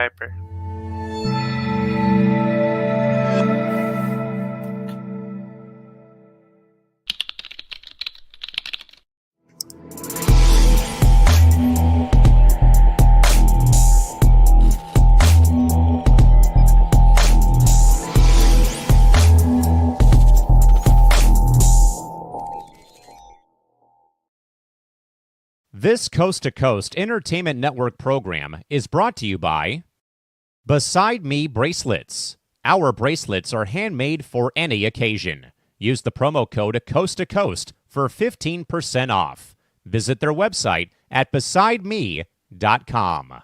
Viper. This Coast to Coast Entertainment Network program is brought to you by Beside Me Bracelets. Our bracelets are handmade for any occasion. Use the promo code Coast to Coast for 15% off. Visit their website at besideme.com.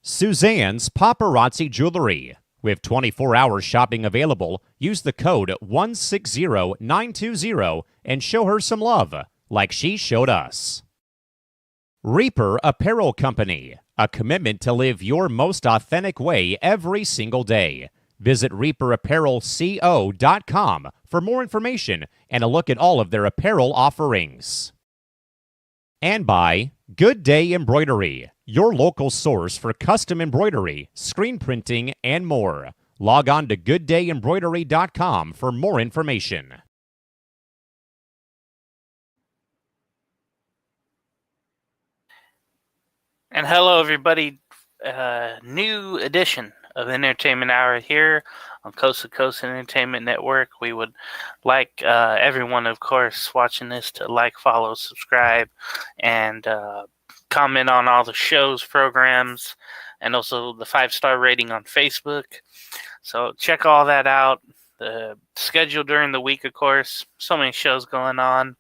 Suzanne's Paparazzi Jewelry. With 24-hour shopping available, use the code 160920 and show her some love, like she showed us. Reaper Apparel Company, a commitment to live your most authentic way every single day. Visit reaperapparelco.com for more information and a look at all of their apparel offerings. And by Good Day Embroidery, your local source for custom embroidery, screen printing, and more. Log on to gooddayembroidery.com for more information. And hello, everybody. New edition of Entertainment Hour here on Coast to Coast Entertainment Network. We would like everyone, of course, watching this to like, follow, subscribe, and comment on all the shows, programs, and also the 5-star rating on Facebook. So check all that out. The schedule during the week, of course. So many shows going on.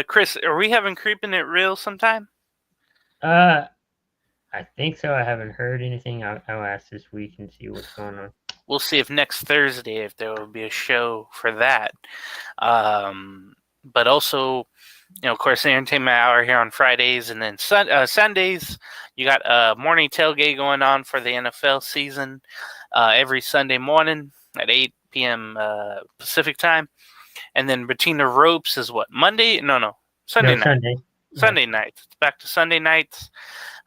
Chris, are we having Creeping It Real sometime? I think so. I haven't heard anything. I'll ask this week and see what's going on. We'll see if next Thursday, if there will be a show for that. But also, of course, the Entertainment Hour here on Fridays, and then Sundays, you got a morning tailgate going on for the NFL season every Sunday morning at 8 p.m. Pacific time. And then Between the Ropes is what? Monday? No. Sunday night. Sunday nights. It's back to Sunday nights.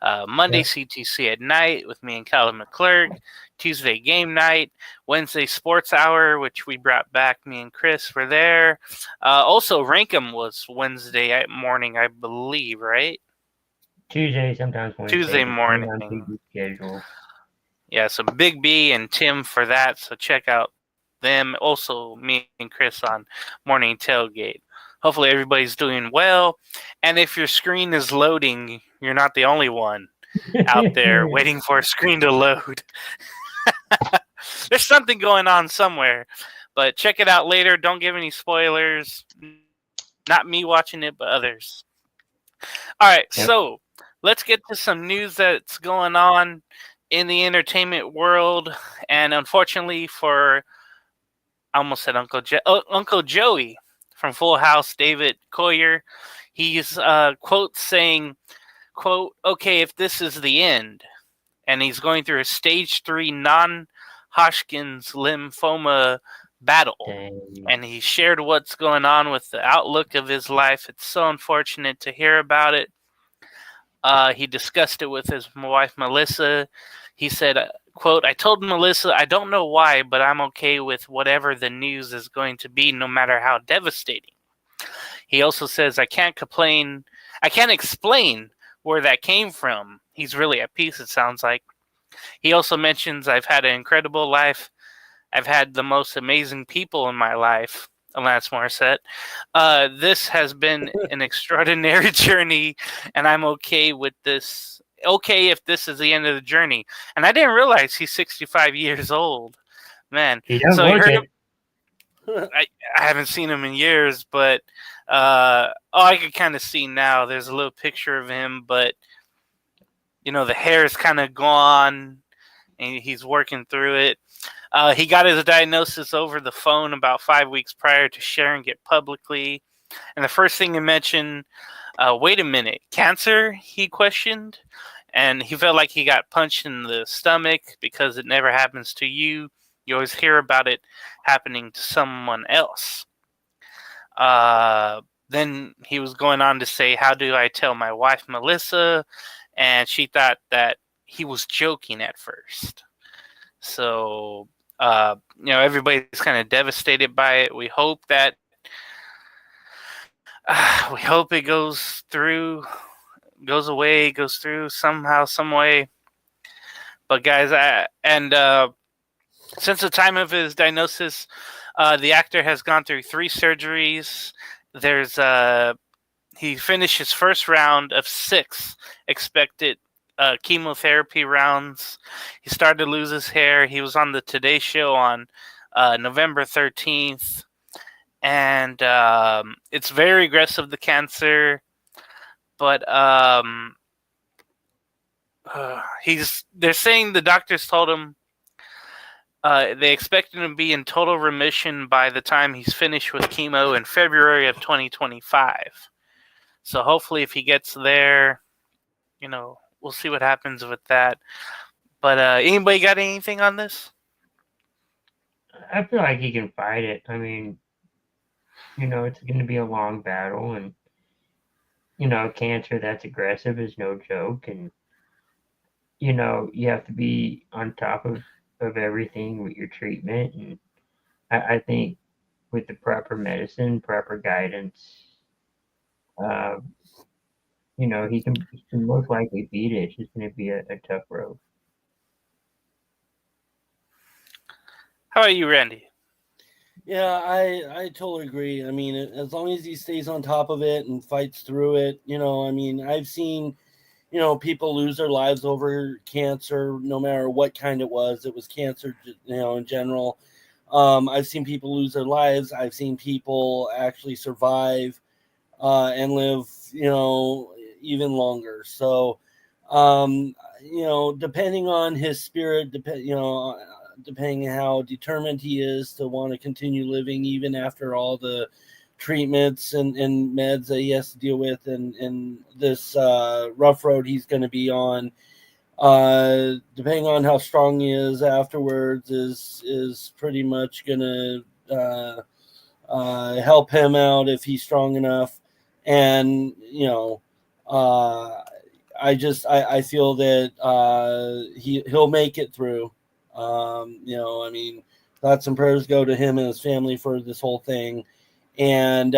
Monday, CTC at night with me and Callum McClurg. Tuesday, game night. Wednesday, sports hour, which we brought back. Me and Chris were there. Also, Rankum was Wednesday morning, I believe, right? Tuesday, sometimes Wednesday. Tuesday morning. Schedule. Yeah, so Big B and Tim for that. So check out them. Also, me and Chris on Morning Tailgate. Hopefully everybody's doing well. And if your screen is loading, you're not the only one out there waiting for a screen to load. There's something going on somewhere. But check it out later. Don't give any spoilers. Not me watching it, but others. All right, So let's get to some news that's going on in the entertainment world. And unfortunately for, I almost said Uncle Joey from Full House, David Coyer, he's quote saying, quote, "Okay, if this is the end," and he's going through a stage 3 non-Hodgkin's lymphoma battle. Dang. And he shared what's going on with the outlook of his life. It's so unfortunate to hear about it. He discussed it with his wife, Melissa. He said, quote, "I told Melissa, I don't know why, but I'm okay with whatever the news is going to be, no matter how devastating." He also says, I can't explain where that came from. He's really at peace, it sounds like. He also mentions, I've had an incredible life. I've had the most amazing people in my life. Alanis Morissette. This has been an extraordinary journey, and I'm okay with this. Okay, if this is the end of the journey. And I didn't realize he's 65 years old. Man. He does so look heard it. I haven't seen him in years, but I can kind of see now. There's a little picture of him, but the hair is kind of gone, and he's working through it. He got his diagnosis over the phone about 5 weeks prior to sharing it publicly. And the first thing he mentioned, wait a minute, cancer? He questioned. And he felt like he got punched in the stomach because it never happens to you. You always hear about it happening to someone else. Then he was going on to say, how do I tell my wife, Melissa? And she thought that he was joking at first. So, everybody's kind of devastated by it. We hope that it goes through, goes away, goes through somehow, some way. But guys, since the time of his diagnosis, the actor has gone through 3 surgeries. He finished his first round of 6 expected chemotherapy rounds. He started to lose his hair. He was on the Today Show on November 13th. And it's very aggressive, the cancer. But they're saying the doctors told him they expect him to be in total remission by the time he's finished with chemo in February of 2025. So hopefully if he gets there, we'll see what happens with that. But anybody got anything on this? I feel like he can fight it. I mean, it's going to be a long battle, and cancer that's aggressive is no joke, and you have to be on top of everything with your treatment, and I think with the proper medicine, proper guidance, he can most likely beat it. It's just going to be a tough road. How about you, Randy? Yeah, I totally agree. I mean, as long as he stays on top of it and fights through it, I mean, I've seen, people lose their lives over cancer, no matter what kind it was. It was cancer, in general. I've seen people lose their lives. I've seen people actually survive and live, even longer. So, depending on his spirit, depending on how determined he is to want to continue living even after all the treatments and meds that he has to deal with and this rough road he's going to be on, depending on how strong he is afterwards is pretty much going to help him out if he's strong enough. And I feel that he'll make it through. I mean, thoughts and prayers go to him and his family for this whole thing. And,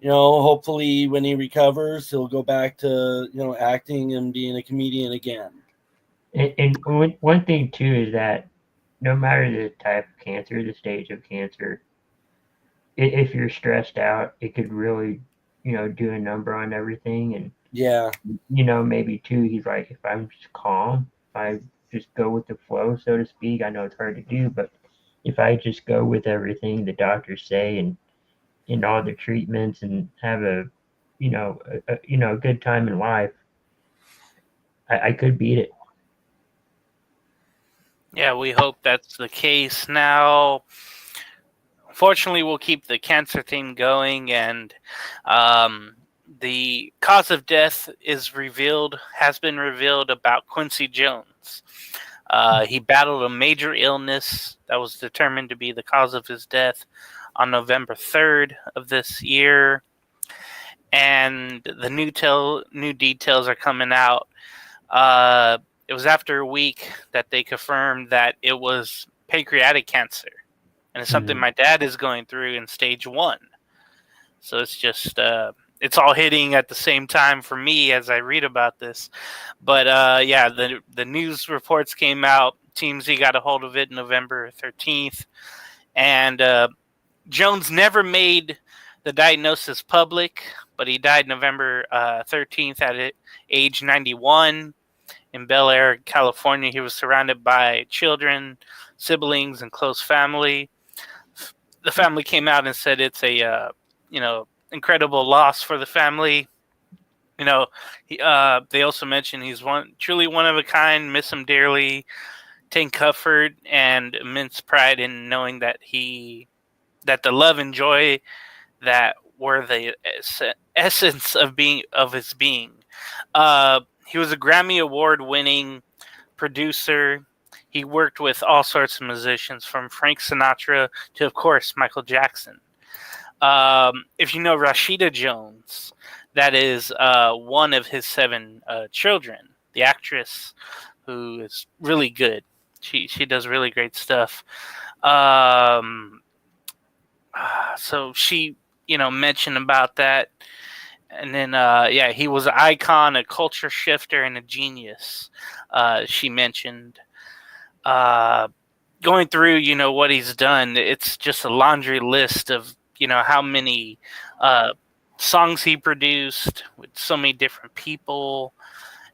hopefully when he recovers, he'll go back to, acting and being a comedian again. And one thing too is that no matter the type of cancer, the stage of cancer, if you're stressed out, it could really, do a number on everything. And, yeah, maybe too, he's like, if I'm just calm, if I just go with the flow, so to speak. I know it's hard to do, but if I just go with everything the doctors say and all the treatments and have a good time in life, I could beat it. Yeah, we hope that's the case. Now, fortunately, we'll keep the cancer theme going, and the cause of death has been revealed about Quincy Jones. He battled a major illness that was determined to be the cause of his death on November 3rd of this year. And the new details are coming out. It was after a week that they confirmed that it was pancreatic cancer. And it's something my dad is going through in stage 1. So it's just, it's all hitting at the same time for me as I read about this. But the news reports came out. TMZ got a hold of it November 13th. And Jones never made the diagnosis public, but he died November 13th at age 91 in Bel Air, California. He was surrounded by children, siblings, and close family. The family came out and said it's a, incredible loss for the family. They also mentioned he's truly one of a kind, miss him dearly, take comfort and immense pride in knowing that the love and joy that were the essence of his being. He was a Grammy Award-winning producer. He worked with all sorts of musicians, from Frank Sinatra to, of course, Michael Jackson. If you know Rashida Jones, that is one of his 7 children. the actress, who is really good. She does really great stuff. So she, mentioned about that. And then, he was an icon, a culture shifter, and a genius. She mentioned going through, what he's done. It's just a laundry list of, how many songs he produced with so many different people.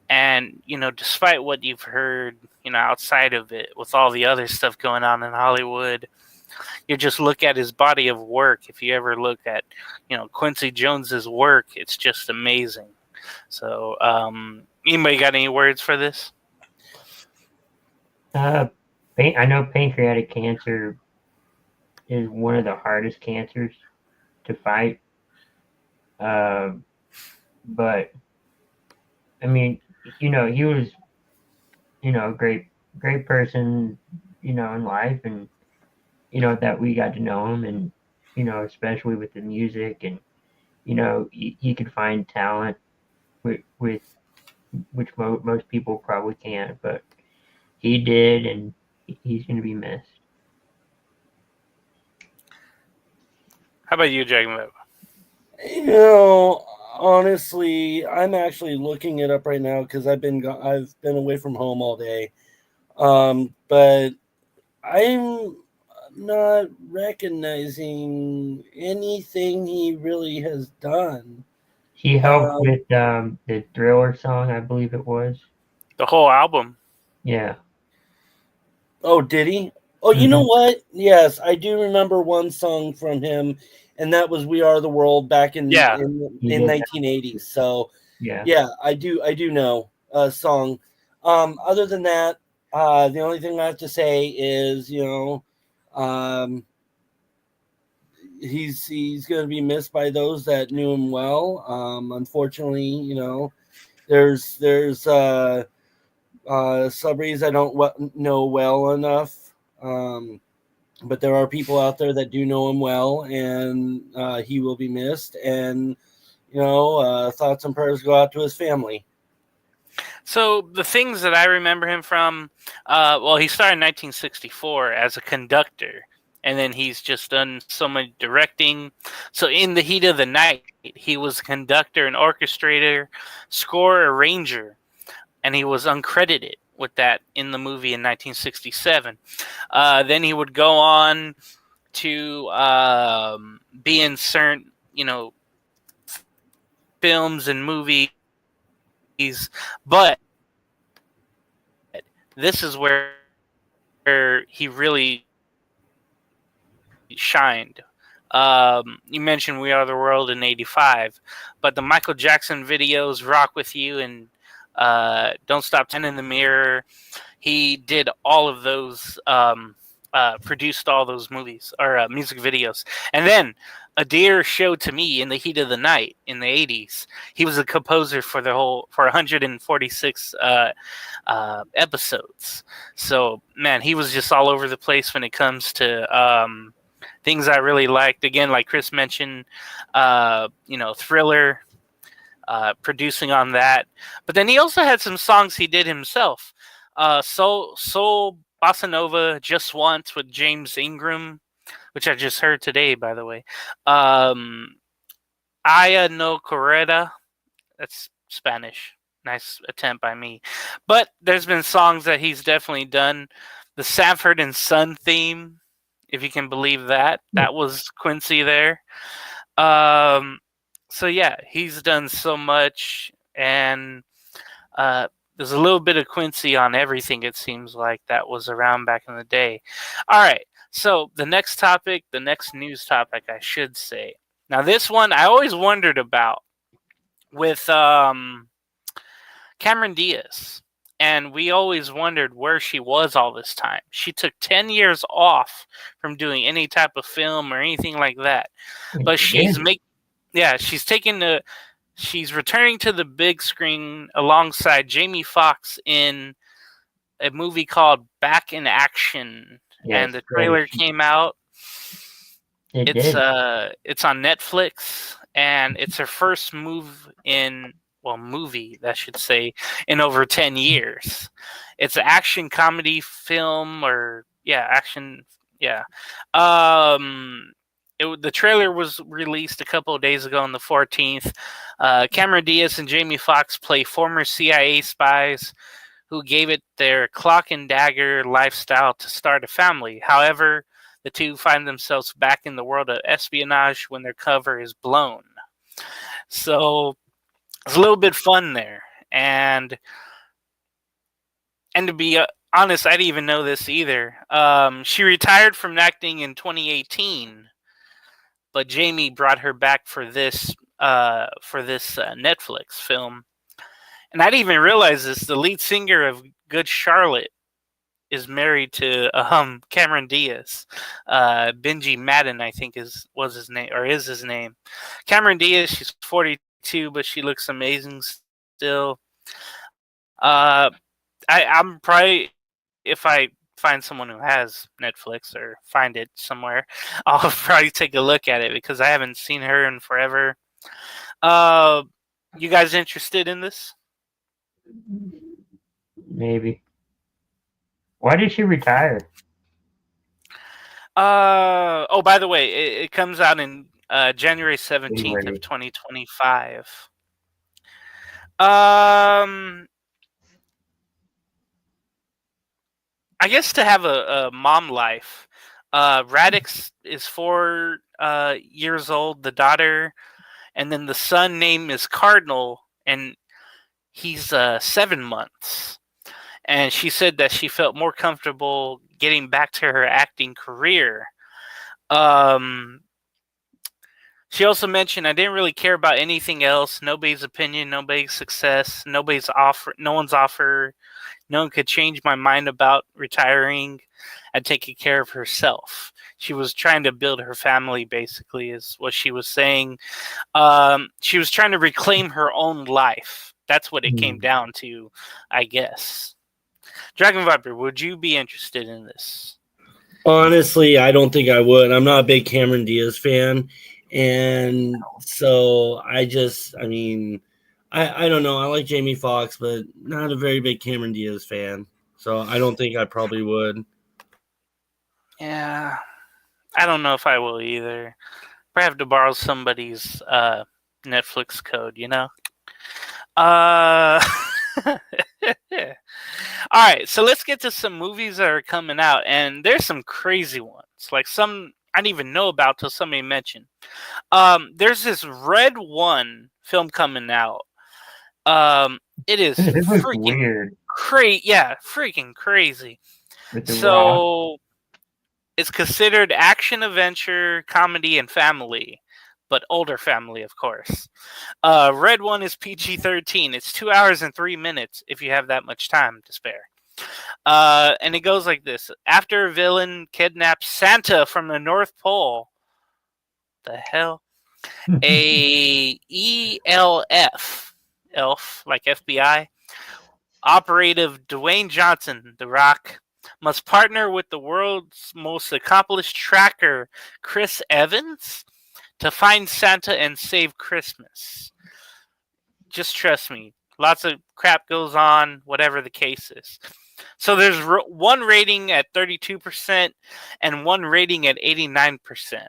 And, despite what you've heard, outside of it, with all the other stuff going on in Hollywood, you just look at his body of work. If you ever look at, Quincy Jones's work, it's just amazing. So, anybody got any words for this? I know pancreatic cancer is one of the hardest cancers to fight. But I mean, he was, a great person, in life, and that we got to know him, and especially with the music, and he could find talent with which most people probably can't, but he did, and he's going to be missed. How about you, Jacob? Honestly, I'm actually looking it up right now because I've been away from home all day. But I'm not recognizing anything he really has done. He helped with the Thriller song, I believe it was. The whole album. Yeah. Oh, did he? Oh, you know what? Yes, I do remember one song from him, and that was "We Are the World" back in 1980s. So yeah, I do know a song. Other than that, the only thing I have to say is, he's going to be missed by those that knew him well. Unfortunately, there's celebrities I don't know well enough. But there are people out there that do know him well, and he will be missed. And, thoughts and prayers go out to his family. So the things that I remember him from, he started in 1964 as a conductor, and then he's just done so much directing. So in The Heat of the Night, he was a conductor, an orchestrator, score arranger, and he was uncredited with that in the movie in 1967. Then he would go on to be in certain, films and movies. But this is where he really shined. You mentioned "We Are the World" in '85, but the Michael Jackson videos, "Rock with You" and "Don't Stop 10 in the Mirror," he did all of those, produced all those movies or music videos. And then "A Dear Show to Me" in The Heat of the Night in the '80s. He was a composer for 146 episodes. So man, he was just all over the place when it comes to things I really liked. Again, like Chris mentioned, Thriller. Producing on that, but then he also had some songs he did himself. Soul Bossa Nova, "Just Once" with James Ingram, which I just heard today, by the way. Aya no Corrida, that's Spanish. Nice attempt by me. But there's been songs that he's definitely done. The Sanford and Son theme, if you can believe that. That was Quincy there. So yeah, he's done so much, and there's a little bit of Quincy on everything, it seems like, that was around back in the day. All right, so the next news topic, I should say. Now this one I always wondered about with Cameron Diaz, and we always wondered where she was all this time. She took 10 years off from doing any type of film or anything like that, but she's returning to the big screen alongside Jamie Foxx in a movie called Back in Action, and the trailer came out. It's on Netflix, and it's her first move in movie, that should say, in over 10 years. It's an action comedy film, or action. Yeah. The trailer was released a couple of days ago on the 14th. Cameron Diaz and Jamie Foxx play former CIA spies who gave it their clock and dagger lifestyle to start a family. However, the two find themselves back in the world of espionage when their cover is blown. So it's a little bit fun there. And to be honest, I didn't even know this either. She retired from acting in 2018, but Jamie brought her back for this Netflix film. And I didn't even realize this. The lead singer of Good Charlotte is married to Cameron Diaz. Benji Madden, I think, is his name. Cameron Diaz, she's 42, but she looks amazing still. I'm probably, if I find someone who has Netflix or find it somewhere, I'll probably take a look at it because I haven't seen her in forever. You guys interested in this? Maybe. Why did she retire? Oh, by the way, it comes out in January 17th of 2025. I guess to have a mom life. Radix is 4 years old, the daughter, and then the son name is Cardinal, and he's 7 months. And she said that she felt more comfortable getting back to her acting career. She also mentioned, I didn't really care about anything else. Nobody's opinion, nobody's success, no one's offer. No one could change my mind about retiring and taking care of herself. She was trying to build her family, basically, is what she was saying. She was trying to reclaim her own life. That's what it came down to, I guess. Dragon Viper, would you be interested in this? Honestly, I don't think I would. I'm not a big Cameron Diaz fan. And so I don't know. I like Jamie Foxx, but not a very big Cameron Diaz fan. So I don't think I probably would. Yeah. I don't know if I will either. I have to borrow somebody's Netflix code, you know? All right, so let's get to some movies that are coming out, and there's some crazy ones, like some I didn't even know about till somebody mentioned. There's this Red One film coming out. It is freaking weird. Freaking crazy. So it's considered action, adventure, comedy, and family, but older family, of course. Red One is PG-13. It's 2 hours and 3 minutes if you have that much time to spare. And it goes like this. After a villain kidnaps Santa from the North Pole, the hell? A elf, like FBI, operative Dwayne Johnson, The Rock, must partner with the world's most accomplished tracker, Chris Evans, to find Santa and save Christmas. Just trust me. Lots of crap goes on, whatever the case is. So there's one rating at 32% and one rating at 89%.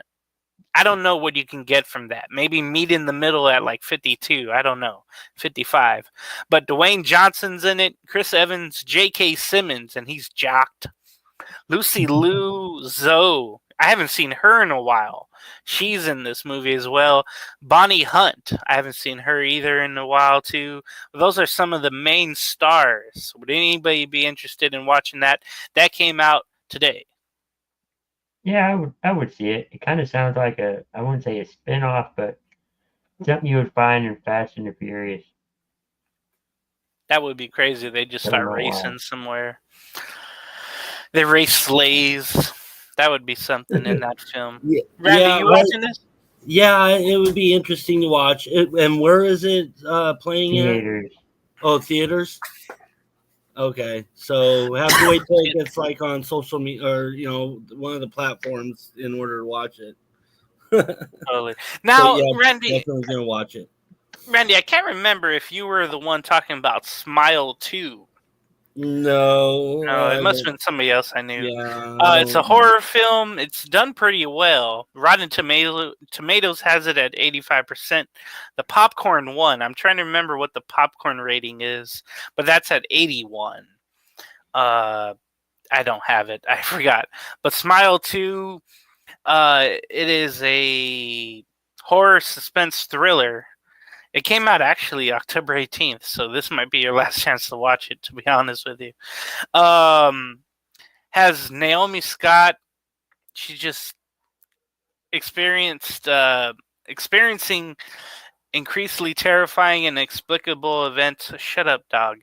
I don't know what you can get from that. Maybe meet in the middle at like 52. I don't know. 55. But Dwayne Johnson's in it. Chris Evans, J.K. Simmons, and he's jocked. Lucy Liu Zhou. I haven't seen her in a while. She's in this movie as well. Bonnie Hunt. I haven't seen her either in a while too. Those are some of the main stars. Would anybody be interested in watching that? That came out today. Yeah, I would see it. It kind of sounds like I wouldn't say a spin-off, but something you would find in Fast and the Furious. That would be crazy. They just start racing somewhere. They race sleighs. That would be something in that film. Randy, you watching this? Yeah, it would be interesting to watch. And where is it playing Theaters. Oh, theaters? Okay, so we have to wait till it gets like on social media or one of the platforms in order to watch it. Totally. Now, Randy, definitely gonna watch it. Randy, I can't remember if you were the one talking about Smile 2. No, No, it must have been somebody else I knew. Yeah, It's a horror film. It's done pretty well. Rotten Tomatoes has it at 85%. The popcorn one, I'm trying to remember what the popcorn rating is, but that's at 81. I don't have it. I forgot. But Smile 2, it is a horror suspense thriller. It came out actually October 18th, so this might be your last chance to watch it, to be honest with you. Has Naomi Scott. She just experiencing increasingly terrifying and inexplicable events. Shut up, dog.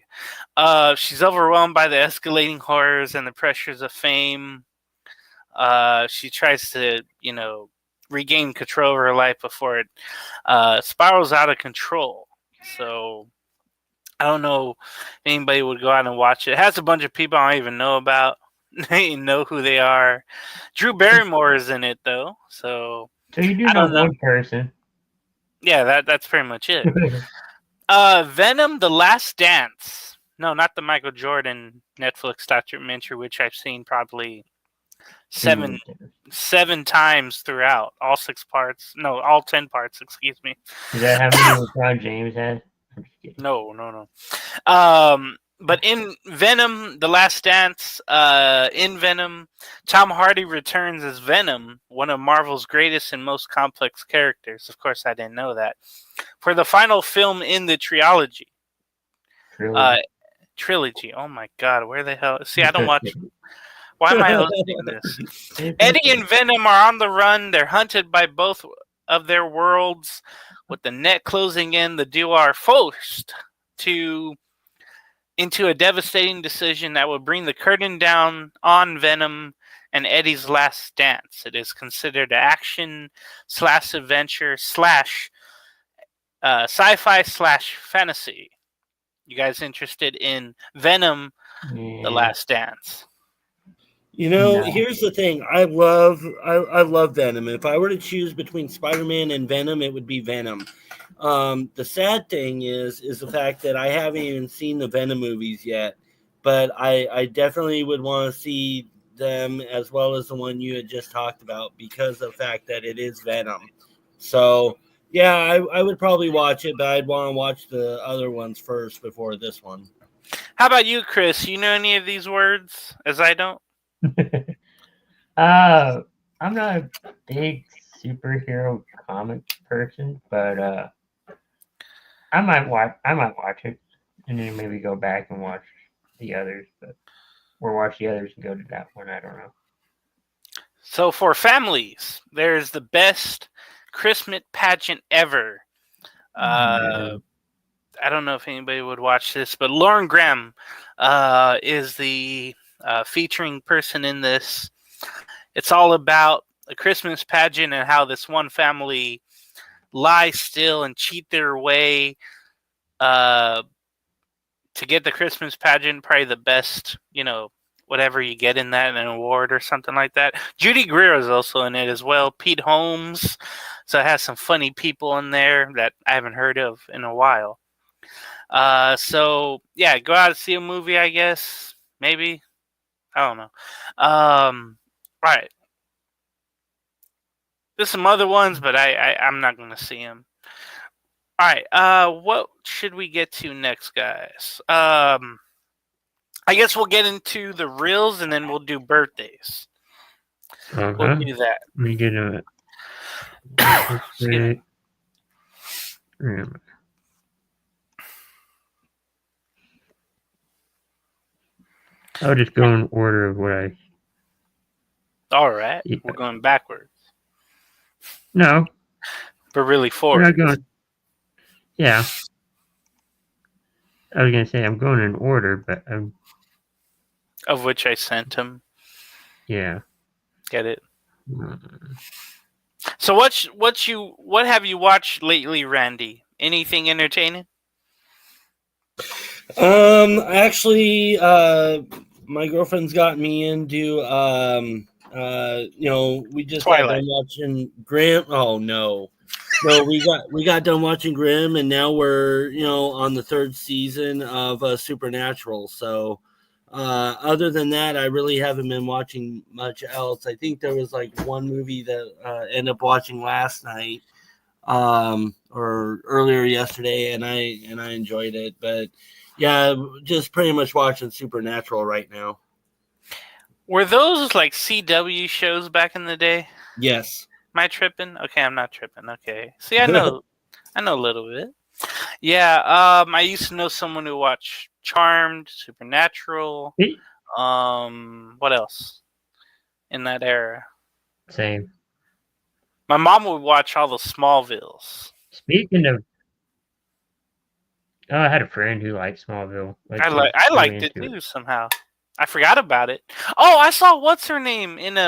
She's overwhelmed by the escalating horrors and the pressures of fame. She tries to, regain control of her life before it spirals out of control. So I don't know if anybody would go out and watch it. It has a bunch of people I don't even know about. They know who they are. Drew Barrymore is in it though, so you do I know don't know. one person. Yeah, that's pretty much it. Venom: The Last Dance. No, not the Michael Jordan Netflix documentary, which I've seen probably seven times throughout, all 6 parts. No, all 10 parts. Excuse me. Is that how many LeBron James has? I'm just kidding. No. But in Venom: The Last Dance, in Venom, Tom Hardy returns as Venom, one of Marvel's greatest and most complex characters. Of course, I didn't know that. For the final film in the trilogy. Trilogy. Oh my God, where the hell? See, I don't watch. Why am I hosting this? Eddie and Venom are on the run. They're hunted by both of their worlds. With the net closing in, the duo are forced into a devastating decision that will bring the curtain down on Venom and Eddie's last dance. It is considered action / adventure / sci-fi / fantasy. You guys interested in Venom: The Last Dance? Here's the thing. I love Venom. If I were to choose between Spider-Man and Venom, it would be Venom. The sad thing is the fact that I haven't even seen the Venom movies yet, but I definitely would want to see them as well as the one you had just talked about because of the fact that it is Venom. So yeah, I would probably watch it, but I'd want to watch the other ones first before this one. How about you, Chris? You know any of these words, as I don't? I'm not a big superhero comic person, but I might watch it and then maybe go back and watch the others, or watch the others and go to that one. I don't know. So for families, there's the best Christmas pageant ever. I don't know if anybody would watch this, but Lauren Graham is the featuring person in this. It's all about a Christmas pageant and how this one family lie still and cheat their way to get the Christmas pageant. Probably the best, whatever you get in that, an award or something like that. Judy Greer is also in it as well. Pete Holmes. So it has some funny people in there that I haven't heard of in a while. So yeah, go out and see a movie, I guess. Maybe. I don't know. Right. There's some other ones, but I'm not going to see them. All right. What should we get to next, guys? I guess we'll get into the reels and then we'll do birthdays. Okay. We'll do that. We get it. I'll just go in order of what I. All right. Yeah. We're going backwards. No. But really We're forward. not going. Yeah. I was going to say I'm going in order, but I'm. Of which I sent him. Yeah. Get it? So what have you watched lately, Randy? Anything entertaining? Actually, my girlfriend's got me into we just got Twilight. done watching Graham. Oh no. So we got done watching Grimm, and now we're on the third season of Supernatural. So other than that, I really haven't been watching much else. I think there was like one movie that ended up watching last night or earlier yesterday, and I enjoyed it. But yeah, just pretty much watching Supernatural right now. Were those like CW shows back in the day? Yes. Am I tripping? Okay, I'm not tripping. Okay. See, I know a little bit. Yeah, I used to know someone who watched Charmed, Supernatural. What else in that era? Same. My mom would watch all the Smallvilles. Speaking of, I had a friend who liked Smallville. I liked it too somehow. I forgot about it. Oh, I saw what's her name in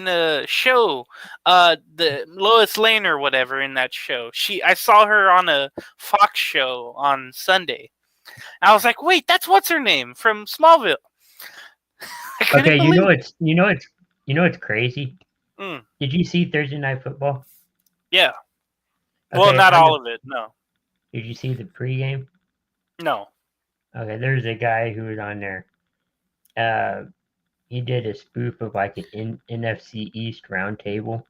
a show, the Lois Lane or whatever in that show. I saw her on a Fox show on Sunday. I was like, wait, that's what's her name from Smallville. Okay, you know it's crazy. Mm. Did you see Thursday Night Football? Yeah. Okay, well, not all of it. No. Did you see the pregame? No. Okay, there's a guy who was on there. He did a spoof of like an NFC East roundtable,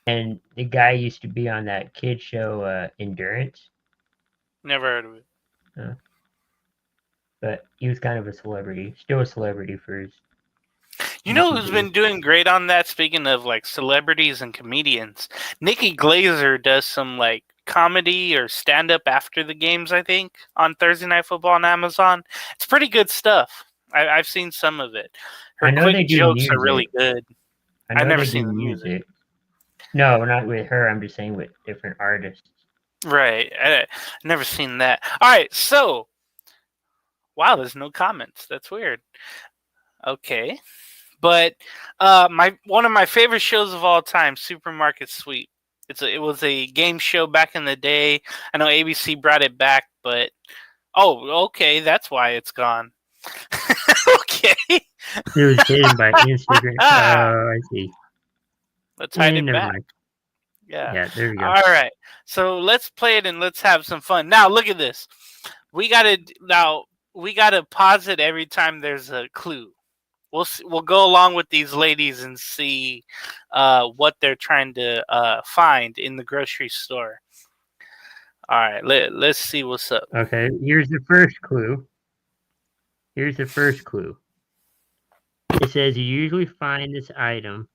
and the guy used to be on that kid show, Endurance. Never heard of it. But he was kind of a celebrity, still a celebrity for his. You know who's been doing great on that? Speaking of like celebrities and comedians, Nikki Glazer does some like comedy or stand up after the games. I think on Thursday Night Football on Amazon. It's pretty good stuff. I've seen some of it. Her quick jokes are really good. I've never seen the music. No, not with her. I'm just saying with different artists. Right. I've never seen that. All right. So, wow, there's no comments. That's weird. Okay. But one of my favorite shows of all time, Supermarket Sweep. It was a game show back in the day. I know ABC brought it back, but okay, that's why it's gone. Okay. It was hidden by Instagram. Oh, I see. Let's hide it back. Mind. Yeah, there we go. All right. So let's play it and let's have some fun. Now look at this. We gotta pause it every time there's a clue. We'll go along with these ladies and see what they're trying to find in the grocery store. All right, let's see what's up. Okay, here's the first clue. It says you usually find this item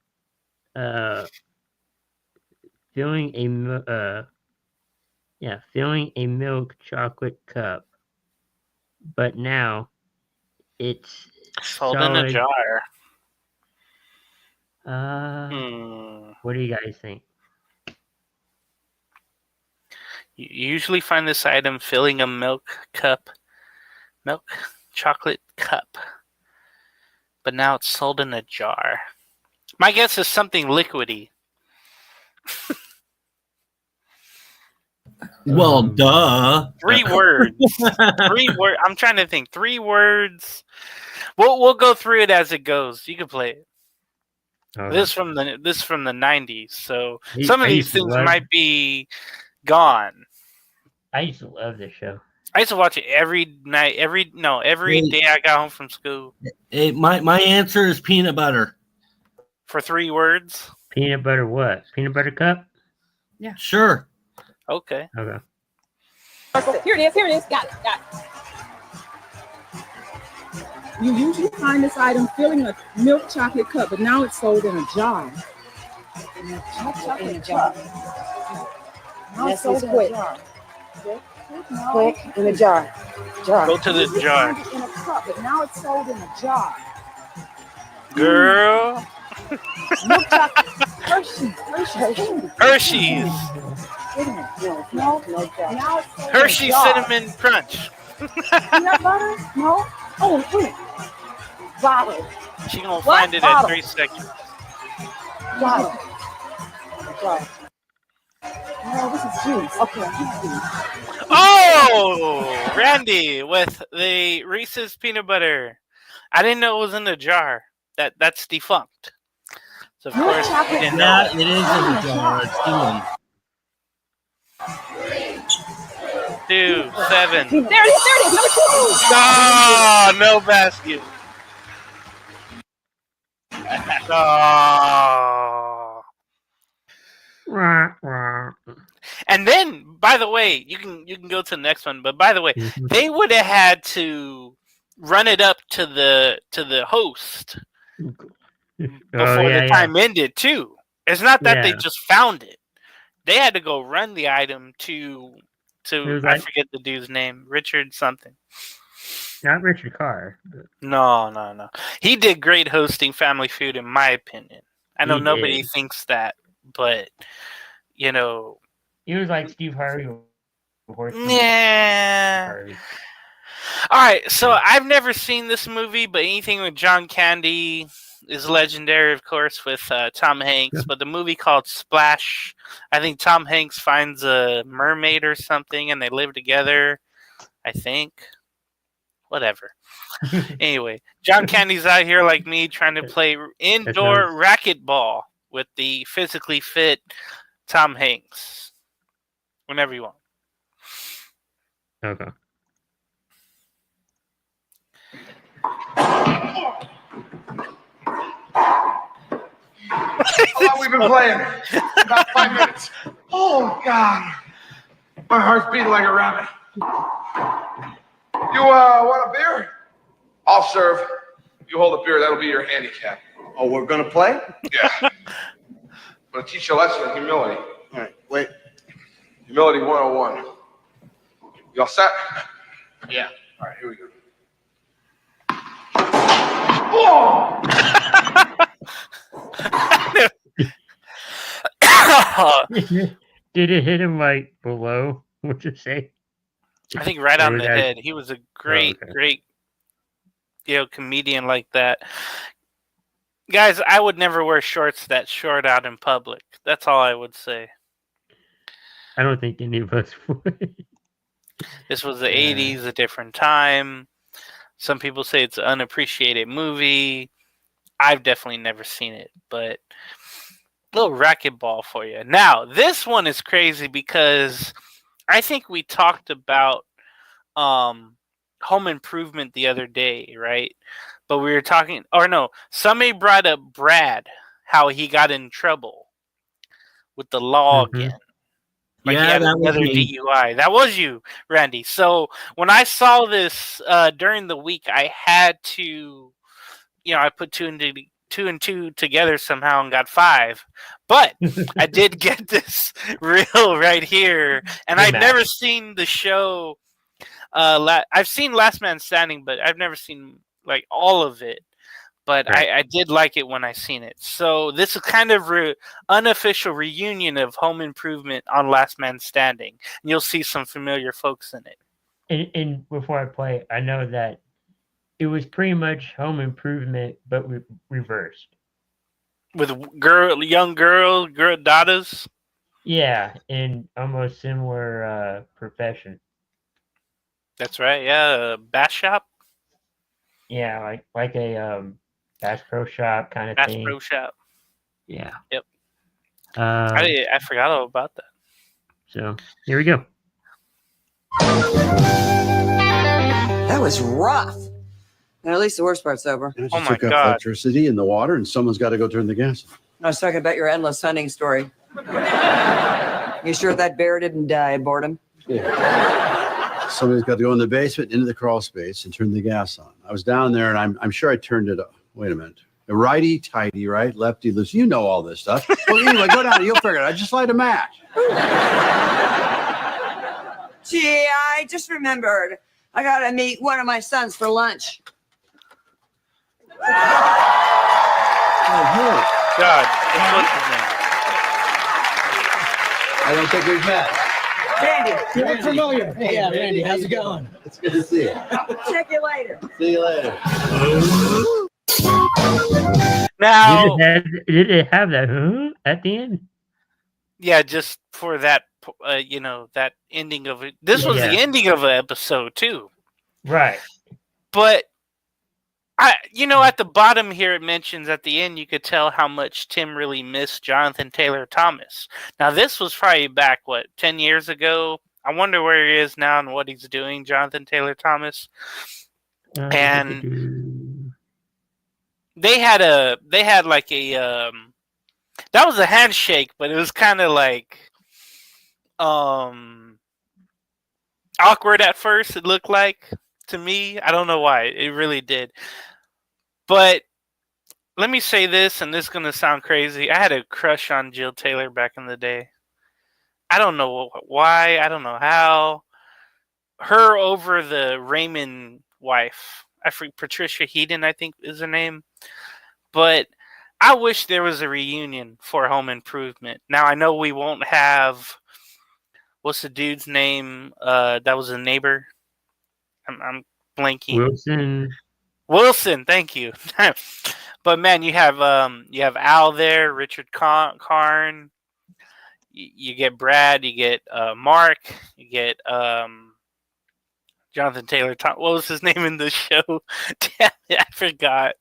filling a milk chocolate cup, but now it's sold in a jar. What do you guys think? You usually find this item filling a milk chocolate cup, but now it's sold in a jar. My guess is something liquidy. Well, duh. 3 words. 3 words. I'm trying to think. 3 words. We'll go through it as it goes. You can play it. This from the 90s. So some of these things might be gone. I used to love this show. I used to watch it every night. Every day I got home from school. Hey, my answer is peanut butter. For 3 words. Peanut butter what? Peanut butter cup? Yeah. Sure. Okay. Here it is. Got it. You usually find this item filling a milk chocolate cup, but now it's sold in a jar. In a jar. Now it's sold in a jar. Quick, in a jar. Go to the jar. In a cup, but now it's sold in a jar. Girl. Milk chocolate. Hershey's. No. Hershey Cinnamon Crunch. Peanut butter? No. Oh, wait. Bottle. She gonna find it at 3 seconds. Bottle. No, this is juice. Okay, juice. Oh, Randy with the Reese's peanut butter. I didn't know it was in a jar. That's defunct. So of course, it is in a jar. It's stealing. 2, 7. There it is. There it is. Number 2. No basket. Oh. And then, by the way, you can go to the next one. But by the way, they would have had to run it up to the host before the time ended too. It's not that they just found it; they had to go run the item to I forget the dude's name, Richard something. Not Richard Carr. No. He did great hosting Family Feud, in my opinion. I know nobody thinks that, but you know, he was like Steve Harvey. Yeah. All right, so I've never seen this movie, but anything with John Candy is legendary, of course, with Tom Hanks. But the movie called Splash, I think Tom Hanks finds a mermaid or something, and they live together, I think. Whatever. Anyway, John Candy's out here like me trying to play indoor racquetball with the physically fit Tom Hanks. Whenever you want. Okay. How long we been playing? About 5 minutes. Oh, God. My heart's beating like a rabbit. You want a beer? I'll serve. You hold a beer, that'll be your handicap. Oh, we're going to play? Yeah. I'm going to teach you a lesson in humility. All right, wait. Humility 101. You all set? Yeah. All right, here we go. Did it hit him like below? What'd you say? I think right on the head. He was a great comedian like that. Guys, I would never wear shorts that short out in public. That's all I would say. I don't think any of us would. This was the 80s, a different time. Some people say it's an unappreciated movie. I've definitely never seen it, but a little racquetball for you. Now, this one is crazy because I think we talked about Home Improvement the other day, right? But we were talking, somebody brought up Brad, how he got in trouble with the law again. Like he had another DUI. That was you, Randy. So when I saw this during the week, I had to, I put two and two together somehow and got 5. But I did get this reel right here, and I'd never seen the show. I've seen Last Man Standing, but I've never seen like all of it. But I did like it when I seen it. So this is kind of unofficial reunion of Home Improvement on Last Man Standing. And you'll see some familiar folks in it. And before I play, I know that it was pretty much Home Improvement, but reversed. With young girl daughters? Yeah, in almost similar profession. That's right, yeah. Bass shop? Yeah, like a Bass Pro Shop kind of thing. Bass Pro Shop. Yeah. Yep. I forgot all about that. So, here we go. That was rough. And at least the worst part's over. I just Oh my took out God. electricity in the water, and someone's got to go turn the gas on. I was talking about your endless hunting story. You sure that bear didn't die of boredom? Yeah. Somebody's got to go in the basement, into the crawl space, and turn the gas on. I was down there, and I'm sure I turned it up. Wait a minute. A righty tighty, right? Lefty loose. You know all this stuff. Well, anyway, go down. You'll figure it out. Just light a match. Gee, I just remembered. I gotta meet one of my sons for lunch. Oh, God, what's his name? I don't think we've met. Randy, You look familiar. Hey, yeah, Randy, how's it going? It's good to see you. check you later. See you later. Now, Did it have that at the end? yeah, just for that, that ending of it. This was the ending of an episode, too. Right. But, at the bottom here, it mentions at the end, you could tell how much Tim really missed Jonathan Taylor Thomas. Now, this was probably back, 10 years ago? I wonder where he is now and what he's doing, Jonathan Taylor Thomas. And they had like a that was a handshake, but it was kind of like awkward at first. It looked like to me. I don't know why. It really did. But let me say this, and this is gonna sound crazy. I had a crush on Jill Taylor back in the day. I don't know why. I don't know how. Her over the Raymond wife. I forget, Patricia Heaton, I think is her name. But I wish there was a reunion for Home Improvement. Now, I know we won't have... What's the dude's name that was a neighbor? I'm blanking. Wilson, thank you. But, man, you have Al there, Richard Karn. You get Brad, you get Mark, you get Jonathan Taylor. What was his name in the show? Damn it, I forgot.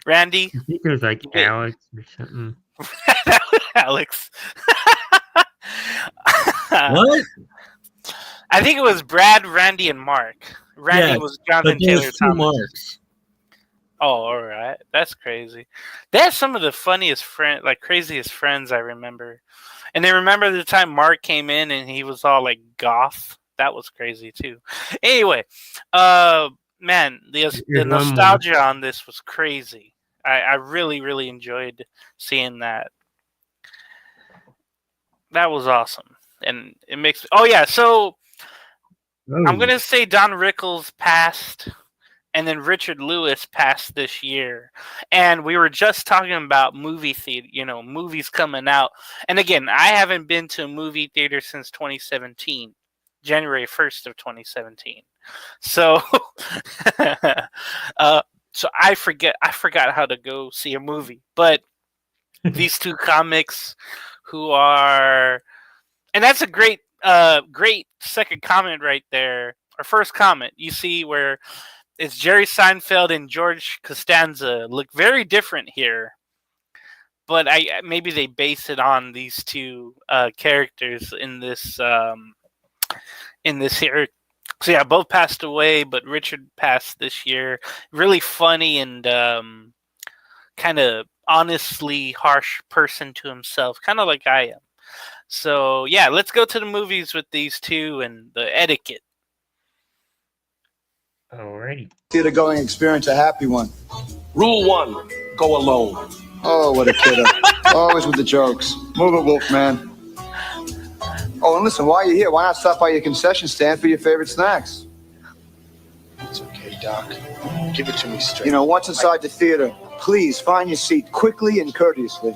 Randy? I think it was like Alex or something. Alex. What? I think it was Brad, Randy, and Mark. Randy was Jonathan Taylor Thomas. Marks. Oh, all right. That's crazy. They have some of the funniest craziest friends I remember. And then remember the time Mark came in and he was all like goth? That was crazy too. Anyway, man, the nostalgia on this was crazy. I really, really enjoyed seeing that. That was awesome. And it makes... Oh, yeah, so I'm going to say Don Rickles passed, and then Richard Lewis passed this year. And we were just talking about movie theater, movies coming out. And again, I haven't been to a movie theater since 2017, January 1st of 2017. So, so I forgot how to go see a movie. But these two comics who are... And that's a great second comment right there. Or first comment. You see where it's Jerry Seinfeld and George Costanza look very different here. But maybe they base it on these two characters in this here. So yeah, both passed away, but Richard passed this year. Really funny and kind of honestly harsh person to himself, kind of like I am. So yeah, let's go to the movies with these two and the etiquette. Alrighty. Theater going experience, a happy one. Rule 1, go alone. Oh, what a kiddo. Always with the jokes. Move it, Wolfman. Oh, and listen, while you're here, why not stop by your concession stand for your favorite snacks? It's okay, Doc. Give it to me straight. Once inside the theater, please find your seat quickly and courteously.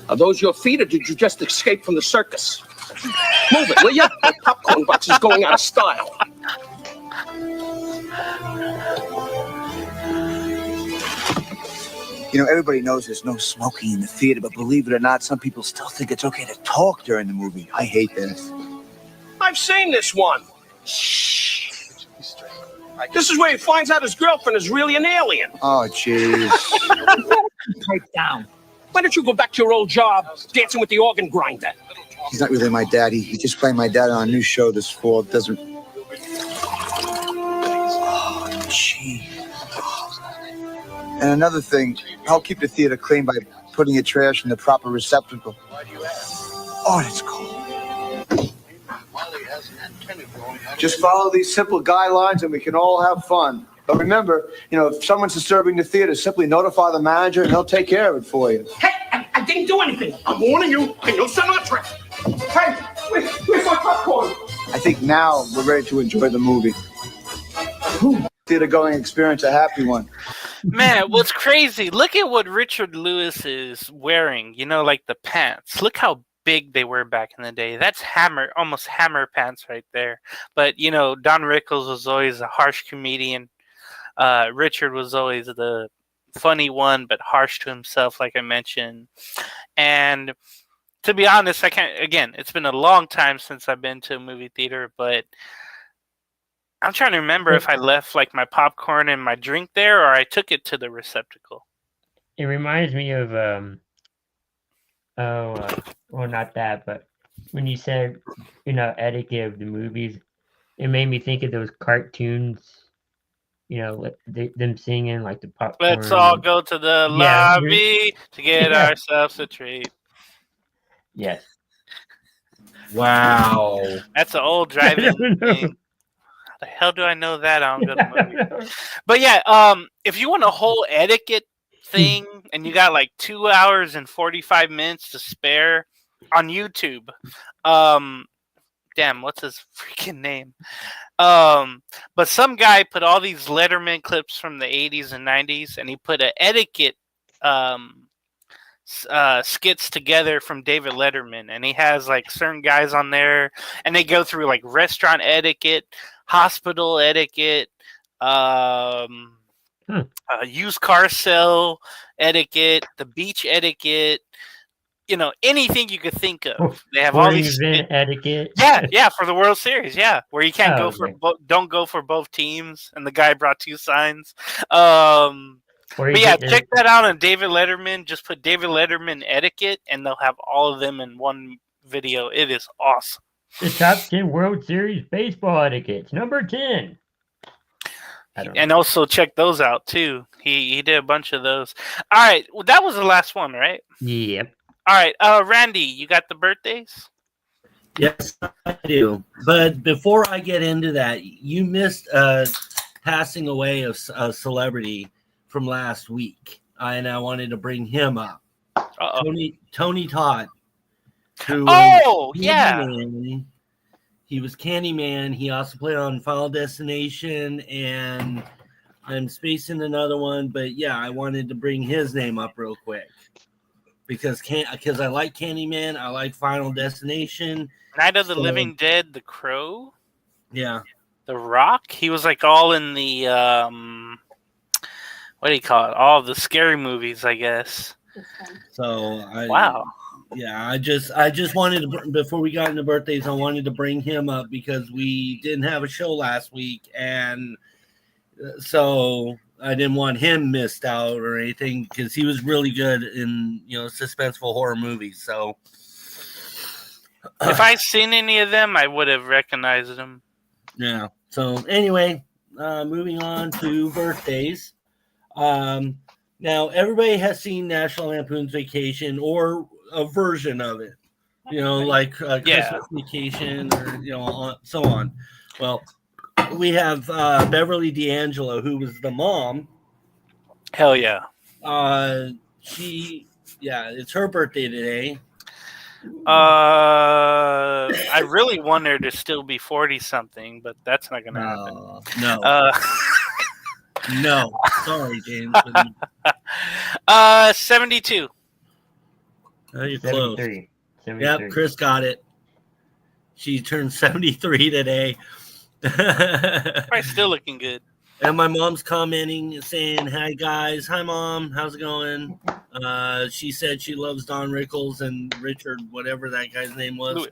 Are those your feet, or did you just escape from the circus? Move it, will you? My popcorn box is going out of style. Everybody knows there's no smoking in the theater, but believe it or not, some people still think it's okay to talk during the movie. I hate this. I've seen this one. Shh. This is where he finds out his girlfriend is really an alien. Oh, jeez. Pipe down. Why don't you go back to your old job, dancing with the organ grinder? He's not really my daddy. He just played my dad on a new show this fall. It doesn't... Oh, gee. And another thing, I'll keep the theater clean by putting your trash in the proper receptacle. Oh, it's cold. Just follow these simple guidelines and we can all have fun. But remember, if someone's disturbing the theater, simply notify the manager and he'll take care of it for you. Hey, I didn't do anything. I'm warning you. I know Sinatra. Hey, where's my popcorn? I think now we're ready to enjoy the movie. Theater going experience, a happy one. Man, what's crazy? Look at what Richard Lewis is wearing. Like the pants. Look how big they were back in the day. That's almost Hammer pants right there. But Don Rickles was always a harsh comedian. Richard was always the funny one, but harsh to himself, like I mentioned. And to be honest, I can't. Again, it's been a long time since I've been to a movie theater, but I'm trying to remember if I left like my popcorn and my drink there, or I took it to the receptacle. It reminds me of well, not that, but when you said, etiquette of the movies, it made me think of those cartoons. Like them singing like the popcorn. Let's all go to the lobby to get ourselves a treat. Yes. Wow. That's an old drive-in thing. How the hell do I know that? I don't go to movies. But yeah, if you want a whole etiquette thing and you got like 2 hours and 45 minutes to spare on YouTube, damn, what's his freaking name? But some guy put all these Letterman clips from the 80s and 90s, and he put an etiquette skits together from David Letterman, and he has like certain guys on there, and they go through like restaurant etiquette, hospital etiquette, used car sale etiquette, the beach etiquette, anything you could think of. They have all these etiquette. Yeah, for the World Series, where you can't go for don't go for both teams, and the guy brought 2 signs. But yeah, check that out on David Letterman. Just put David Letterman etiquette, and they'll have all of them in one video. It is awesome. The top 10 World Series baseball etiquettes, number 10. And also check those out too. He did a bunch of those. All right, well, that was the last one, right? Yep. All right, Randy, you got the birthdays? Yes, I do. But before I get into that, you missed passing away of a celebrity from last week, and I wanted to bring him up. Tony Todd. Candyman. He was Candyman. He also played on Final Destination, and I'm spacing another one, but yeah, I wanted to bring his name up real quick because I like Candyman, I like Final Destination, Night of the Living Dead, The Crow. Yeah, The Rock. He was like all in the what do you call it? All the scary movies, I guess. So wow. Yeah, I just wanted to, before we got into birthdays, I wanted to bring him up because we didn't have a show last week, and so I didn't want him missed out or anything because he was really good in suspenseful horror movies. So if I'd seen any of them, I would have recognized them. Yeah. So anyway, moving on to birthdays. Now everybody has seen National Lampoon's Vacation or a version of it, like Christmas Vacation or so on. Well, we have Beverly D'Angelo, who was the mom. Hell yeah. It's her birthday today. I really want her to still be 40-something, but that's not gonna happen. No. No. Sorry, James. 72. You're close. 73. Yep, Chris got it. She turned 73 today. Probably still looking good. And my mom's commenting, saying, "Hi guys, hi mom, how's it going?" She said she loves Don Rickles and Richard, whatever that guy's name was,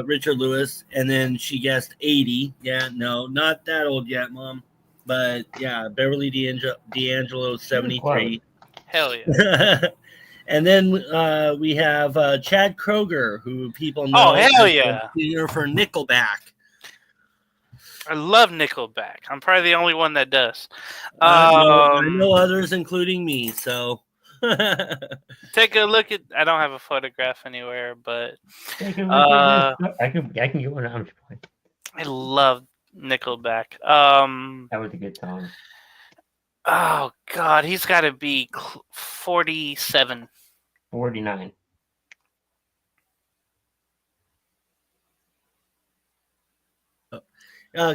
Richard Lewis. And then she guessed 80. Yeah, no, not that old yet, mom. But yeah, Beverly D'Angelo, 73. Hell yeah. And then we have Chad Kroeger, who people know. Oh, hell yeah. Singer for Nickelback. I love Nickelback. I'm probably the only one that does. I know others, including me. So take a look at. I don't have a photograph anywhere, but I can get one. I'm just playing. I love Nickelback. That was a good song. Oh God, he's got to be 47. 49.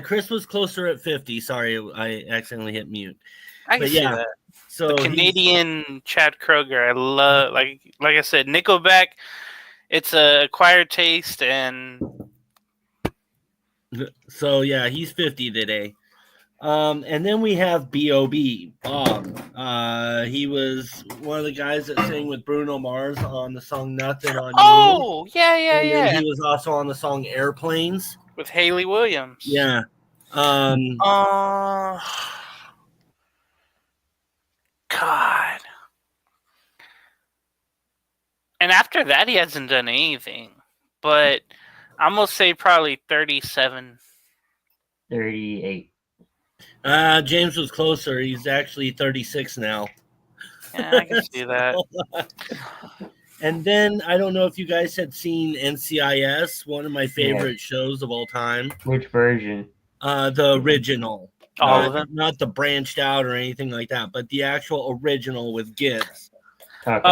Chris was closer at 50. Sorry, I accidentally hit mute. I can see that. So the Canadian Chad Kroeger, I love. Like I said, Nickelback. It's a acquired taste, and so yeah, he's 50 today. And then we have B.O.B. Bob. He was one of the guys that sang with Bruno Mars on the song "Nothing on You." Oh, yeah. He was also on the song "Airplanes" with Haley Williams. Yeah. God. And after that, he hasn't done anything. but I'm gonna say probably 37. 38. James was closer. He's actually 36 now. Yeah, I can see that. And then I don't know if you guys had seen NCIS, one of my favorite shows of all time. Which version? The original. All of them? Not the branched out or anything like that, but the actual original with Gibbs. With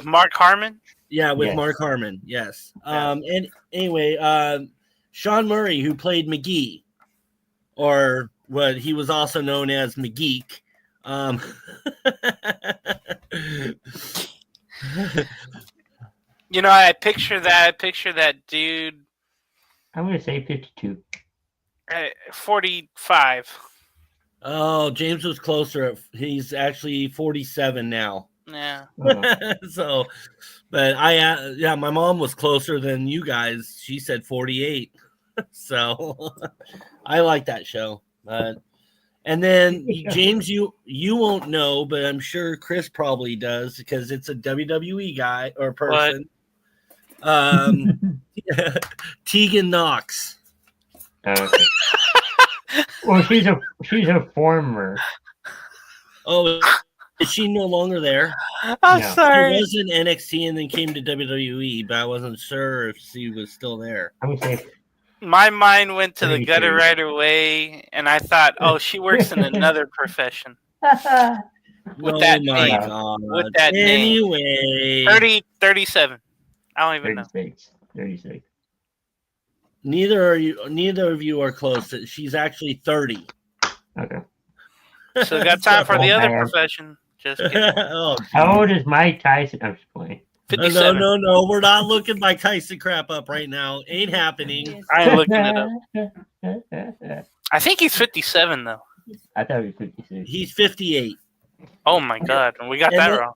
Mark Harmon? Yeah, with Yes. Mark Harmon. Yes. And anyway, Sean Murray, who played McGee, or what he was also known as McGeek. You know, I picture that dude. I'm going to say 52. 45. Oh, James was closer. He's actually 47 now. Yeah. So, but my mom was closer than you guys. She said 48. So, I like that show. And then James, you won't know, but I'm sure Chris probably does because it's a WWE guy or person. Tegan Knox. Okay. Well, she's a former. Oh, is she no longer there? I'm No. sorry. She was in NXT and then came to WWE, but I wasn't sure if she was still there. I'm going to say My mind went to the 32. gutter right away, and I thought, oh, she works in another profession. With that my name. God. With that name. Anyway, 37. I don't even know. 36. neither of you are close. She's actually 30. Okay. So got time for the Oh, other man. profession. Just kidding. Oh, How old is Mike Tyson? I'm just playing. 57. no. We're not looking Mike Tyson crap up right now. Ain't happening. I ain't looking it up. I think he's 57 though. I thought it was 56. He's 58. Oh my god, we got And that then- wrong.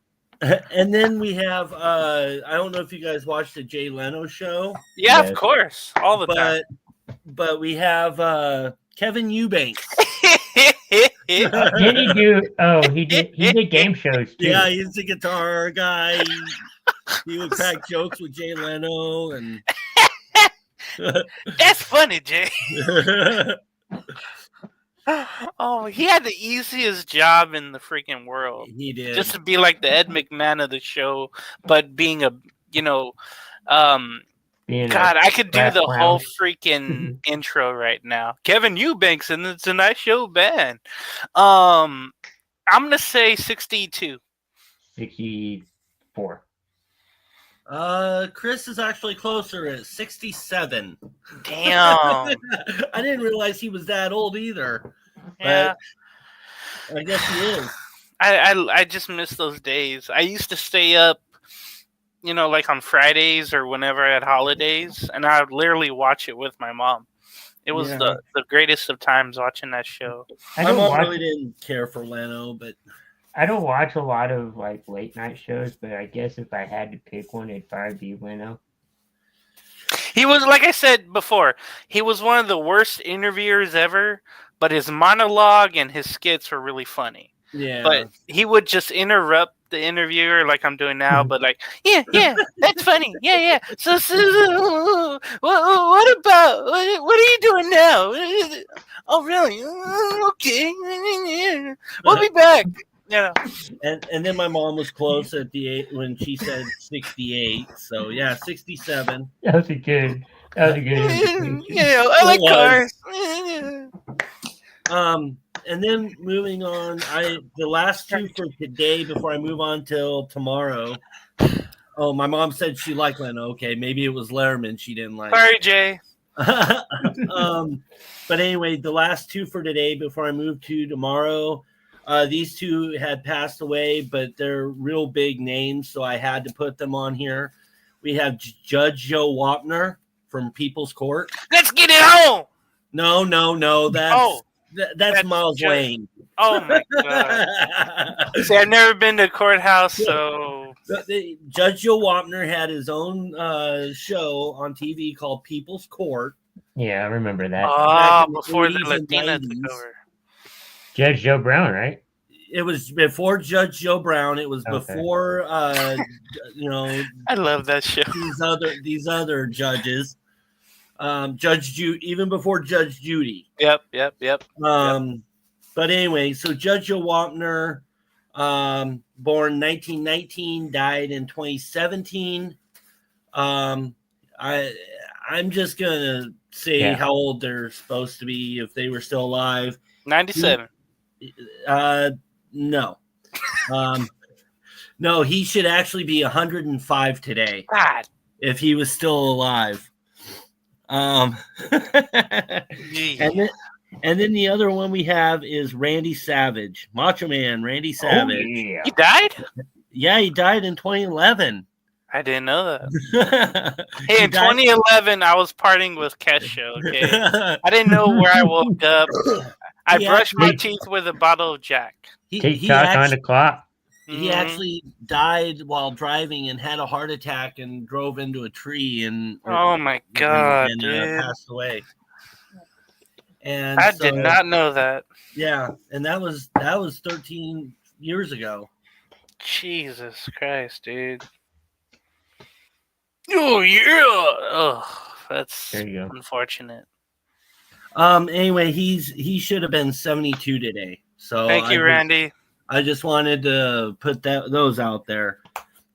And then we have I don't know if you guys watched the Jay Leno show, Yeah, Yes. of course, all the time. but we have Kevin Eubanks. Did he do? Oh, he did. He did game shows too. Yeah, he's a guitar guy. He would crack jokes with Jay Leno and That's funny, Jay. Oh, he had the easiest job in the freaking world. he did. Just to be like the Ed McMahon of the show, but being a, Being a- God, I could do Rap the clown. whole freaking intro right now. Kevin Eubanks and the Tonight Show band. I'm gonna say 62. 64. Chris is actually closer at 67. Damn. I didn't realize he was that old either. Yeah. But I guess he is. I just miss those days. I used to stay up, like on Fridays or whenever I had holidays, and I would literally watch it with my mom. It was Yeah. the greatest of times watching that show. I My don't mom watch. really didn't care for Leno, but I don't watch a lot of like late night shows, but I guess if I had to pick one, it'd probably be Leno. He was, like I said before, he was one of the worst interviewers ever, but his monologue and his skits were really funny. yeah. But he would just interrupt the interviewer like I'm doing now, but like, yeah, that's funny. Yeah. So what about, what are you doing now? Oh, really? Okay. We'll be back. And then my mom was close at the eight when she said 68. So yeah, 67. That was a good. indication. I like It cars. And then moving on, the last two for today before I move on till tomorrow. Oh, my mom said she liked Leno. Okay, maybe it was Letterman she didn't like. Sorry, Jay. But anyway, the last two for today before I move to tomorrow. These two had passed away, but they're real big names, so I had to put them on here. We have Judge Joe Wapner from People's Court. Let's get it on. No, that's that's Miles Judge- Lane. Oh my god. See, I've never been to courthouse, so Judge Joe Wapner had his own show on TV called People's Court. Yeah, I remember that. Back in the before the 80s and Latina 90s. took over. Judge Joe Brown, right? It was before Judge Joe Brown. It was Okay. before I love that show. these other judges. Judge Judy, even before Judge Judy. Yep. But anyway, so Judge Joe Wapner, born 1919, died in 2017. I'm just gonna say how old they're supposed to be if they were still alive. 97. No. No, he should actually be 105 today. God. If he was still alive. And then the other one we have is Randy Savage, Macho Man Randy Savage. Oh, yeah. He died? Yeah, he died in 2011. I didn't know that. Hey, in 2011, I was partying with Kesha, okay? I didn't know where I woke up. I brushed my teeth with a bottle of Jack. TikTok on the clock. He actually died while driving and had a heart attack and drove into a tree and oh my God, dude. Passed away. And I did not know that. Yeah, and that was 13 years ago. Jesus Christ, dude. Oh yeah. Oh, that's unfortunate. Anyway, he should have been 72 today. So thank you, Randy. I just wanted to put those out there.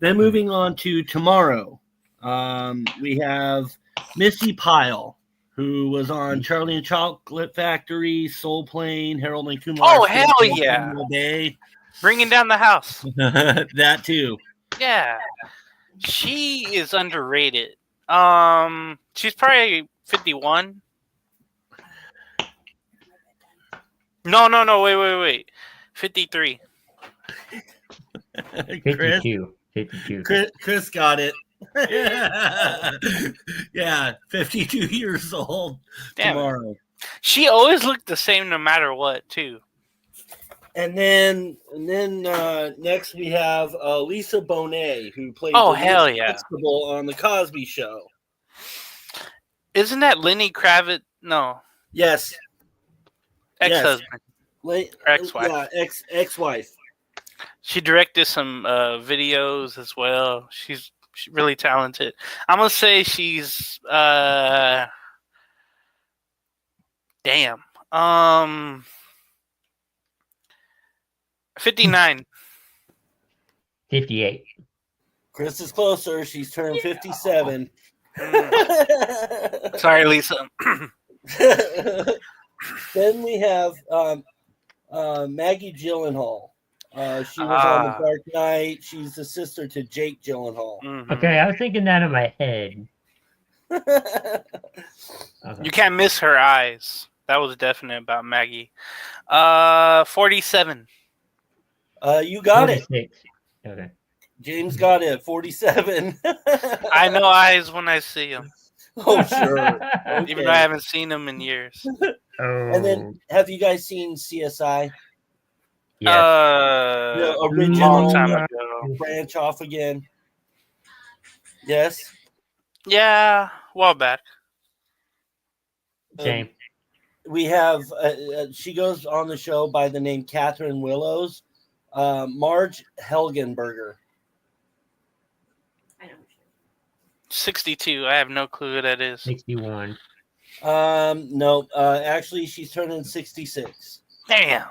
Then moving on to tomorrow, we have Misty Pyle, who was on Charlie and Chocolate Factory, Soul Plane, Harold and Kumar. Oh hell yeah! Day. Bringing down the house. That too. Yeah, she is underrated. She's probably 51. No, wait. 53. 52. Chris got it. Yeah, 52 years old. Damn tomorrow. It. She always looked the same no matter what, too. And then next we have Lisa Bonet, who played hell yeah on the Cosby Show. Isn't that Lenny Kravitz? No. Yes. Ex-husband. Ex-wife. Yeah, ex-wife. She directed some videos as well. She's really talented. I'm gonna say she's damn. 59. 58. Chris is closer. She's turned 57. Sorry, Lisa. Then we have Maggie Gyllenhaal. She was on The Dark Knight. She's the sister to Jake Gyllenhaal. Mm-hmm. Okay, I was thinking that in my head. You can't miss her eyes. That was definite about Maggie. 47. You got 46. it. Okay. James got it. 47. I know eyes when I see them. Oh, sure. Okay. Even though I haven't seen them in years. And then, have you guys seen CSI? Yeah. The original long time ago. Branch off again. Yes. Yeah, a while back. Same. We have. She goes on the show by the name Catherine Willows. Marge Helgenberger. 62. I have no clue who that is. 61. No. Actually, she's turning 66. Damn.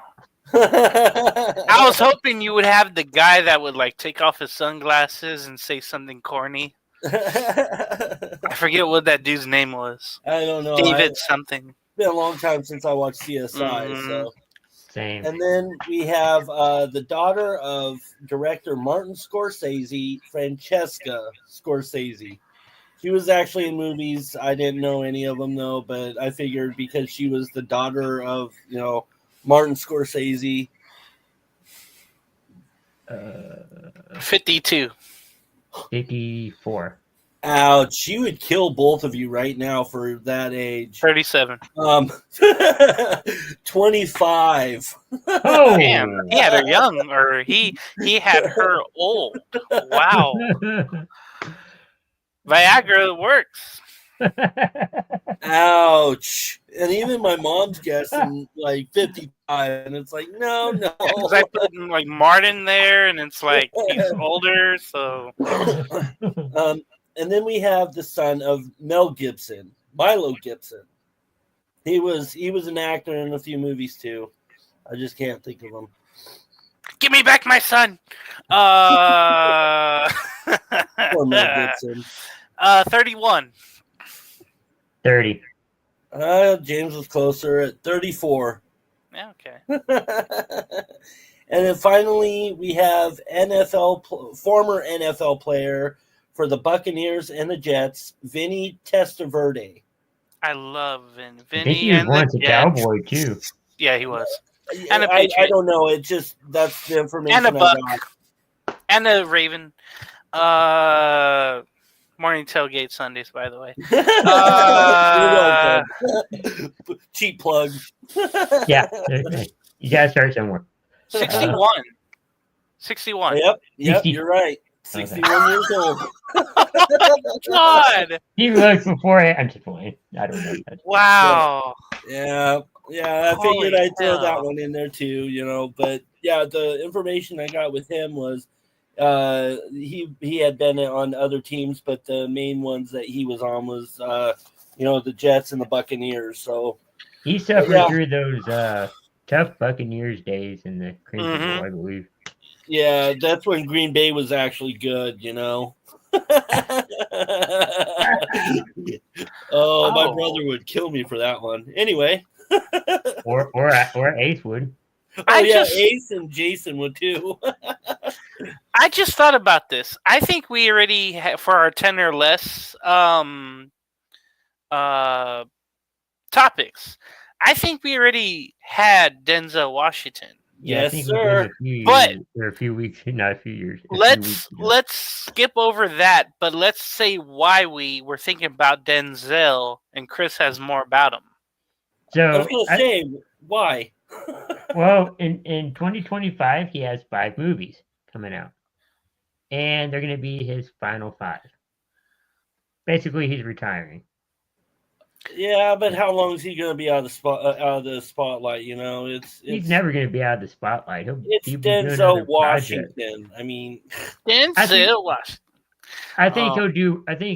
I was hoping you would have the guy that would like take off his sunglasses and say something corny. I forget what that dude's name was. I don't know. David something. It's been a long time since I watched CSI. So. Same. And then we have the daughter of director Martin Scorsese, Francesca Scorsese. She was actually in movies. I didn't know any of them though, but I figured because she was the daughter of, Martin Scorsese. 52. 54. Ouch. She would kill both of you right now for that age. 37. 25. Oh, damn. He had her young, or he had her old. Wow. Viagra works. Ouch. And even my mom's guessing like 55, and it's like, no. Because I put like Martin there, and it's like he's older, so. And then we have the son of Mel Gibson, Milo Gibson. He was an actor in a few movies too. I just can't think of him. Give me back my son. Poor Mel Gibson. 31. 30. James was closer at 34. Yeah, okay. And then finally, we have former NFL player for the Buccaneers and the Jets, Vinny Testaverde. I love Vinny. I think he was once a Cowboy too. Yeah, he was. And a I Patriot. don't know. It just that's the information. And a Buck. I got. And a Raven. Morning tailgate Sundays, by the way. Cheap plug. Yeah, you gotta start somewhere. 61. 61. Yep, 60. you're right. 61 years old. God. He looked before I'm just playing. I don't know. Wow. Yeah. I figured I'd throw that one in there too, but yeah, the information I got with him was he had been on other teams, but the main ones that he was on was the Jets and the Buccaneers. So he suffered through those tough Buccaneers days in the Crimson Bowl, I believe. Yeah, that's when Green Bay was actually good, Oh, my brother would kill me for that one. Anyway. or Ace would. Ace and Jason would too. I just thought about this. I think we already for our 10 or less topics. I think we already had Denzel Washington. Yes, sir. For a few weeks, not a few years. Let's skip over that, but let's say why we were thinking about Denzel, and Chris has more about him. So I was going to say why. Well, in 2025, he has 5 movies coming out, and they're going to be his final 5. Basically, he's retiring. Yeah, but how long is he going to be out of the spotlight? He's never going to be out of the spotlight. It's Denzel Washington. I mean, Denzel Washington. I think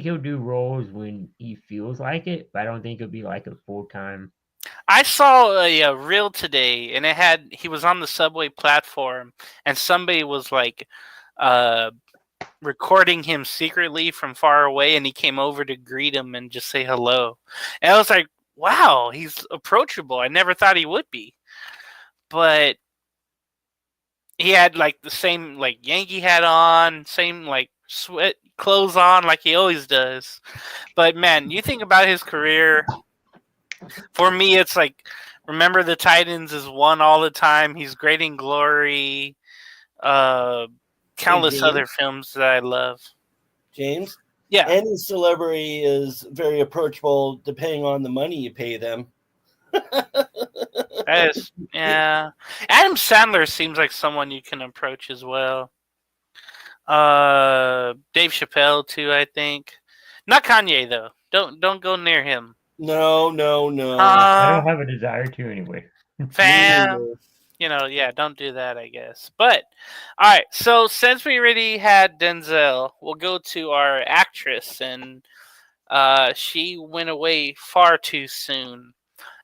he'll do roles when he feels like it, but I don't think it'll be like a full time. I saw a reel today, and he was on the subway platform, and somebody was like recording him secretly from far away, and he came over to greet him and just say hello. And I was like, wow, he's approachable. I never thought he would be. But he had like the same like Yankee hat on, same like sweat clothes on like he always does. But man, you think about his career, for me it's like Remember the Titans is one all the time. He's great in Glory. Countless other films that I love. James? Yeah. Any celebrity is very approachable depending on the money you pay them. Yeah. Adam Sandler seems like someone you can approach as well. Dave Chappelle too, I think. Not Kanye though. Don't go near him. No. I don't have a desire to anyway. Fam. Don't do that, I guess. But, all right. So, since we already had Denzel, we'll go to our actress. And she went away far too soon.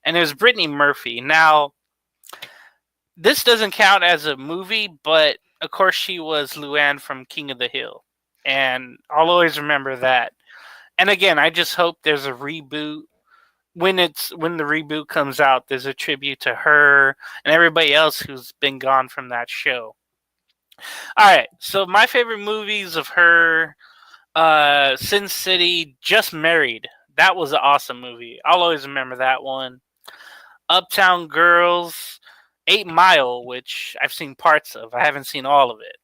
And it was Brittany Murphy. Now, this doesn't count as a movie, but, of course, she was Luann from King of the Hill. And I'll always remember that. And, again, I just hope there's a reboot. When the reboot comes out, there's a tribute to her and everybody else who's been gone from that show. All right, so my favorite movies of her, Sin City, Just Married. That was an awesome movie. I'll always remember that one. Uptown Girls, 8 Mile, which I've seen parts of. I haven't seen all of it.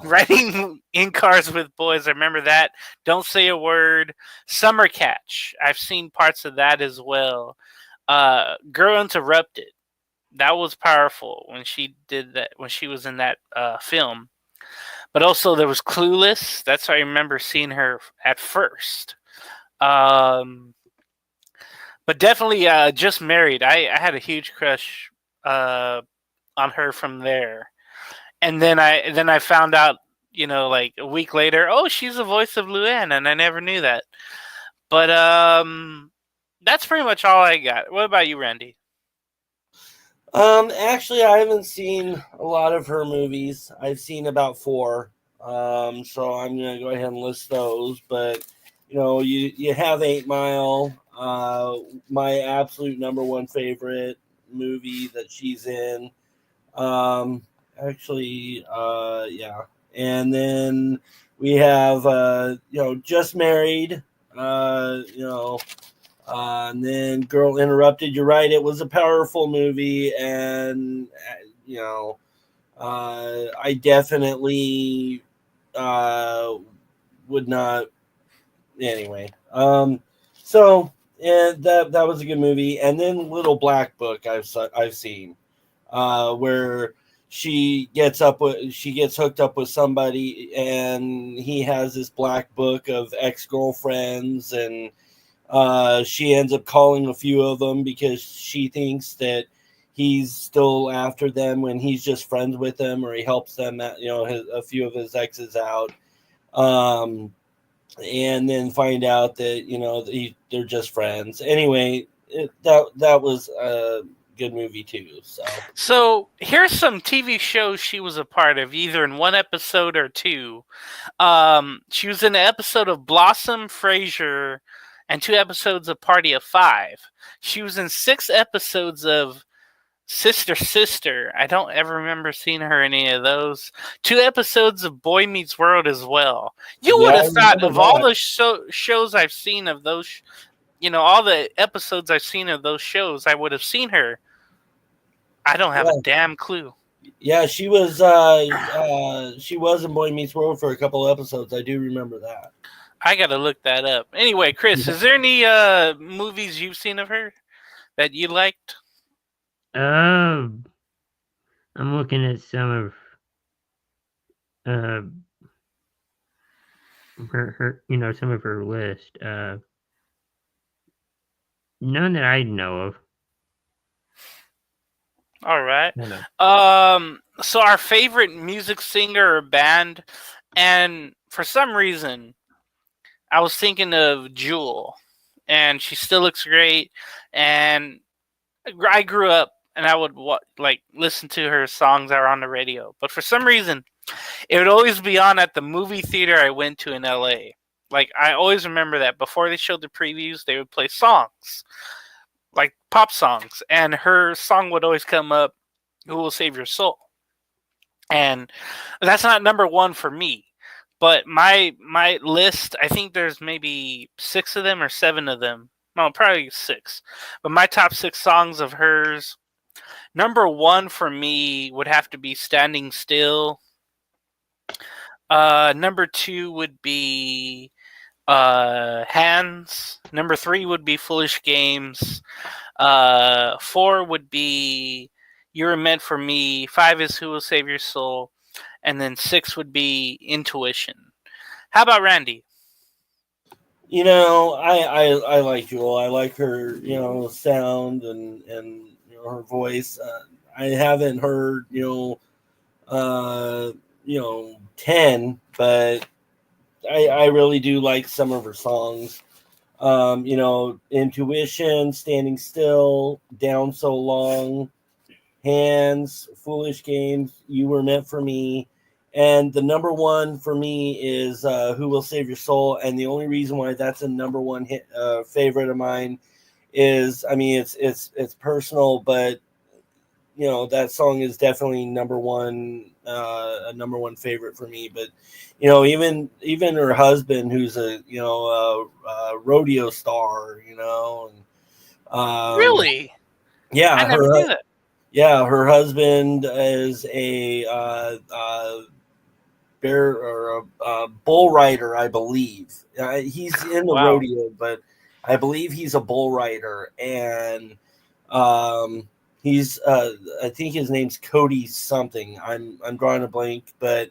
Riding in Cars with Boys. I remember that. Don't Say a Word. Summer Catch. I've seen parts of that as well. Girl Interrupted. That was powerful when she did that, when she was in that film. But also there was Clueless. That's how I remember seeing her at first. But definitely Just Married. I had a huge crush on her from there. And then I found out, like a week later, oh, she's the voice of Luann, and I never knew that. But that's pretty much all I got. What about you, Randy? Actually, I haven't seen a lot of her movies. I've seen about 4. So I'm gonna go ahead and list those. But you have 8 Mile, my absolute number 1 favorite movie that she's in. Yeah. And then we have Just Married. And then Girl Interrupted. You're right. It was a powerful movie, and I definitely would not. Anyway, so and that was a good movie. And then Little Black Book I've seen, where she gets hooked up with somebody, and he has this black book of ex-girlfriends, and she ends up calling a few of them because she thinks that he's still after them when he's just friends with them, or he helps them at, a few of his exes out. And then find out that, they're just friends. Anyway, that was a good movie too. So here's some TV shows she was a part of, either in 1 episode or 2. She was in an episode of Blossom, Frasier, and 2 episodes of Party of 5. She was in 6 episodes of Sister Sister. I don't ever remember seeing her in any of those. 2 episodes of Boy Meets World as well. You would have thought of all the shows I've seen of those, all the episodes I've seen of those shows, I would have seen her. I don't have a damn clue. Yeah, she was in Boy Meets World for a couple of episodes. I do remember that. I gotta look that up. Anyway, Chris, is there any movies you've seen of her that you liked? I'm looking at some of her some of her list. None that I know of. All right. No. So our favorite music singer or band, and for some reason, I was thinking of Jewel, and she still looks great. And I grew up, and I would listen to her songs that were on the radio. But for some reason, it would always be on at the movie theater I went to in LA. Like, I always remember that before they showed the previews, they would play songs, like pop songs, and her song would always come up, "Who Will Save Your Soul?" And that's not number 1 for me. But my list, I think there's maybe 6 of them or 7 of them. No, probably 6. But my top 6 songs of hers, number 1 for me would have to be Standing Still. Number 2 would be Hands. Number 3 would be Foolish Games. 4 would be You Were Meant for Me. 5 is Who Will Save Your Soul. And then 6 would be Intuition. How about Randy? I like Jewel. I like her, sound and her voice. I haven't heard, 10, but I really do like some of her songs. Intuition, Standing Still, Down So Long, Hands, Foolish Games, You Were Meant for Me. And the number 1 for me is Who Will Save Your Soul. And the only reason why that's a number 1 hit, favorite of mine is, it's personal, but that song is definitely number 1, a number 1 favorite for me. But even her husband, who's a rodeo star, and Really? Yeah, I never knew that. Yeah, her husband is a bear or a bull rider, I believe. He's in the rodeo, but I believe he's a bull rider, and he's I think his name's Cody something. I'm drawing a blank, but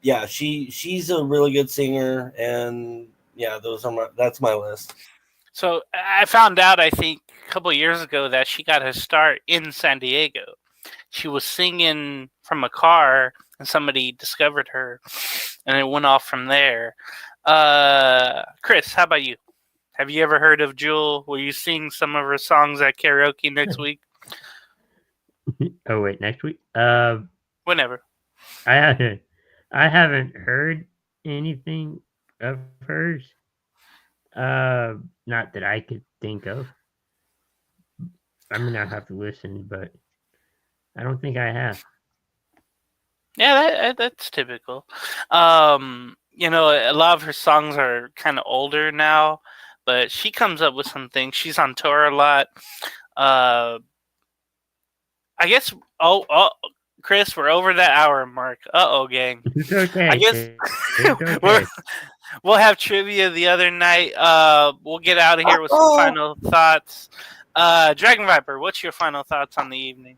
Yeah, she's a really good singer, and yeah, that's my list. So I found out, I think, a couple of years ago that she got her start in San Diego. She was singing from a car, and somebody discovered her, and it went off from there. Chris, how about you? Have you ever heard of Jewel? Will you sing some of her songs at karaoke next week? Oh wait, next week? Whenever. I haven't heard anything of hers. Not that I could think of. I mean, I have to listen, but I don't think I have. Yeah, that's typical. You know, a lot of her songs are kind of older now, but she comes up with some things. She's on tour a lot. I guess. Oh, Chris, we're over that hour mark. Gang. It's okay. I guess It's okay. we'll have trivia the other night. We'll get out of here with some final thoughts. Dragon Viper, what's your final thoughts on the evening?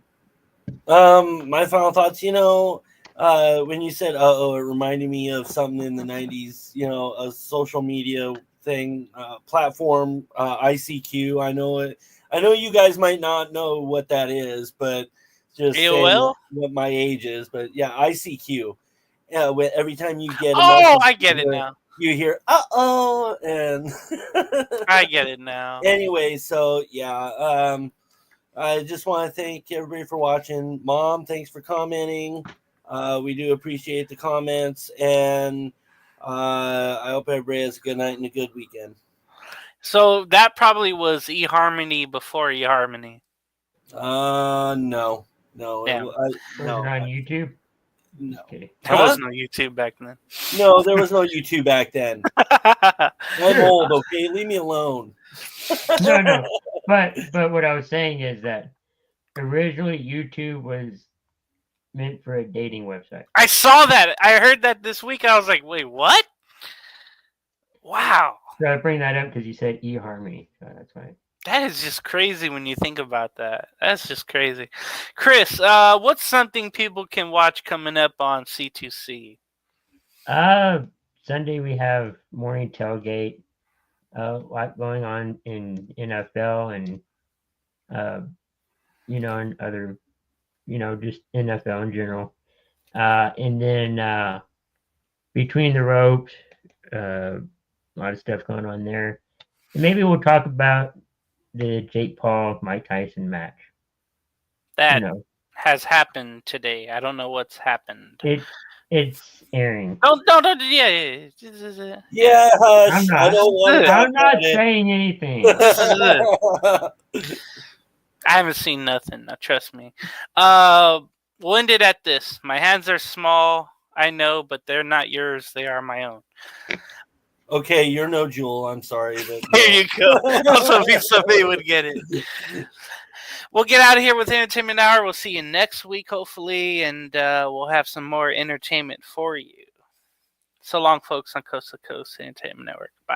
My final thoughts, when you said it reminded me of something in the 90s, a social media thing, platform, ICQ. I know you guys might not know what that is, but just saying what my age is. But yeah, ICQ. Yeah, every time you get I get it now. You hear and I get it now. Anyway, so yeah, I just want to thank everybody for watching. Mom, thanks for commenting. We do appreciate the comments, and I hope everybody has a good night and a good weekend. So that probably was eHarmony before eHarmony. No. Yeah. Was it on YouTube? No. Okay. There was no YouTube back then. No, there was no YouTube back then. I'm old, okay? Leave me alone. No. But what I was saying is that originally YouTube was meant for a dating website. I saw that. I heard that this week. I was like, wait, what? Wow. So I bring that up because you said eHarmony. So that's why. That is just crazy when you think about that. That's just crazy. Chris, what's something people can watch coming up on C2C? Sunday we have morning tailgate. A lot going on in NFL and and other, just NFL in general. And then between the ropes, a lot of stuff going on there. And maybe we'll talk about the Jake Paul Mike Tyson match. That has happened today. I don't know what's happened. It's airing. Don't. Yeah, hush. I'm not saying anything. I haven't seen nothing. Now, trust me. We'll end it at this. My hands are small, I know, but they're not yours. They are my own. Okay, you're no Jewel. I'm sorry. But There you go. Also, somebody would get it. We'll get out of here with Entertainment Hour. We'll see you next week, hopefully, and we'll have some more entertainment for you. So long, folks, on Coast to Coast Entertainment Network. Bye.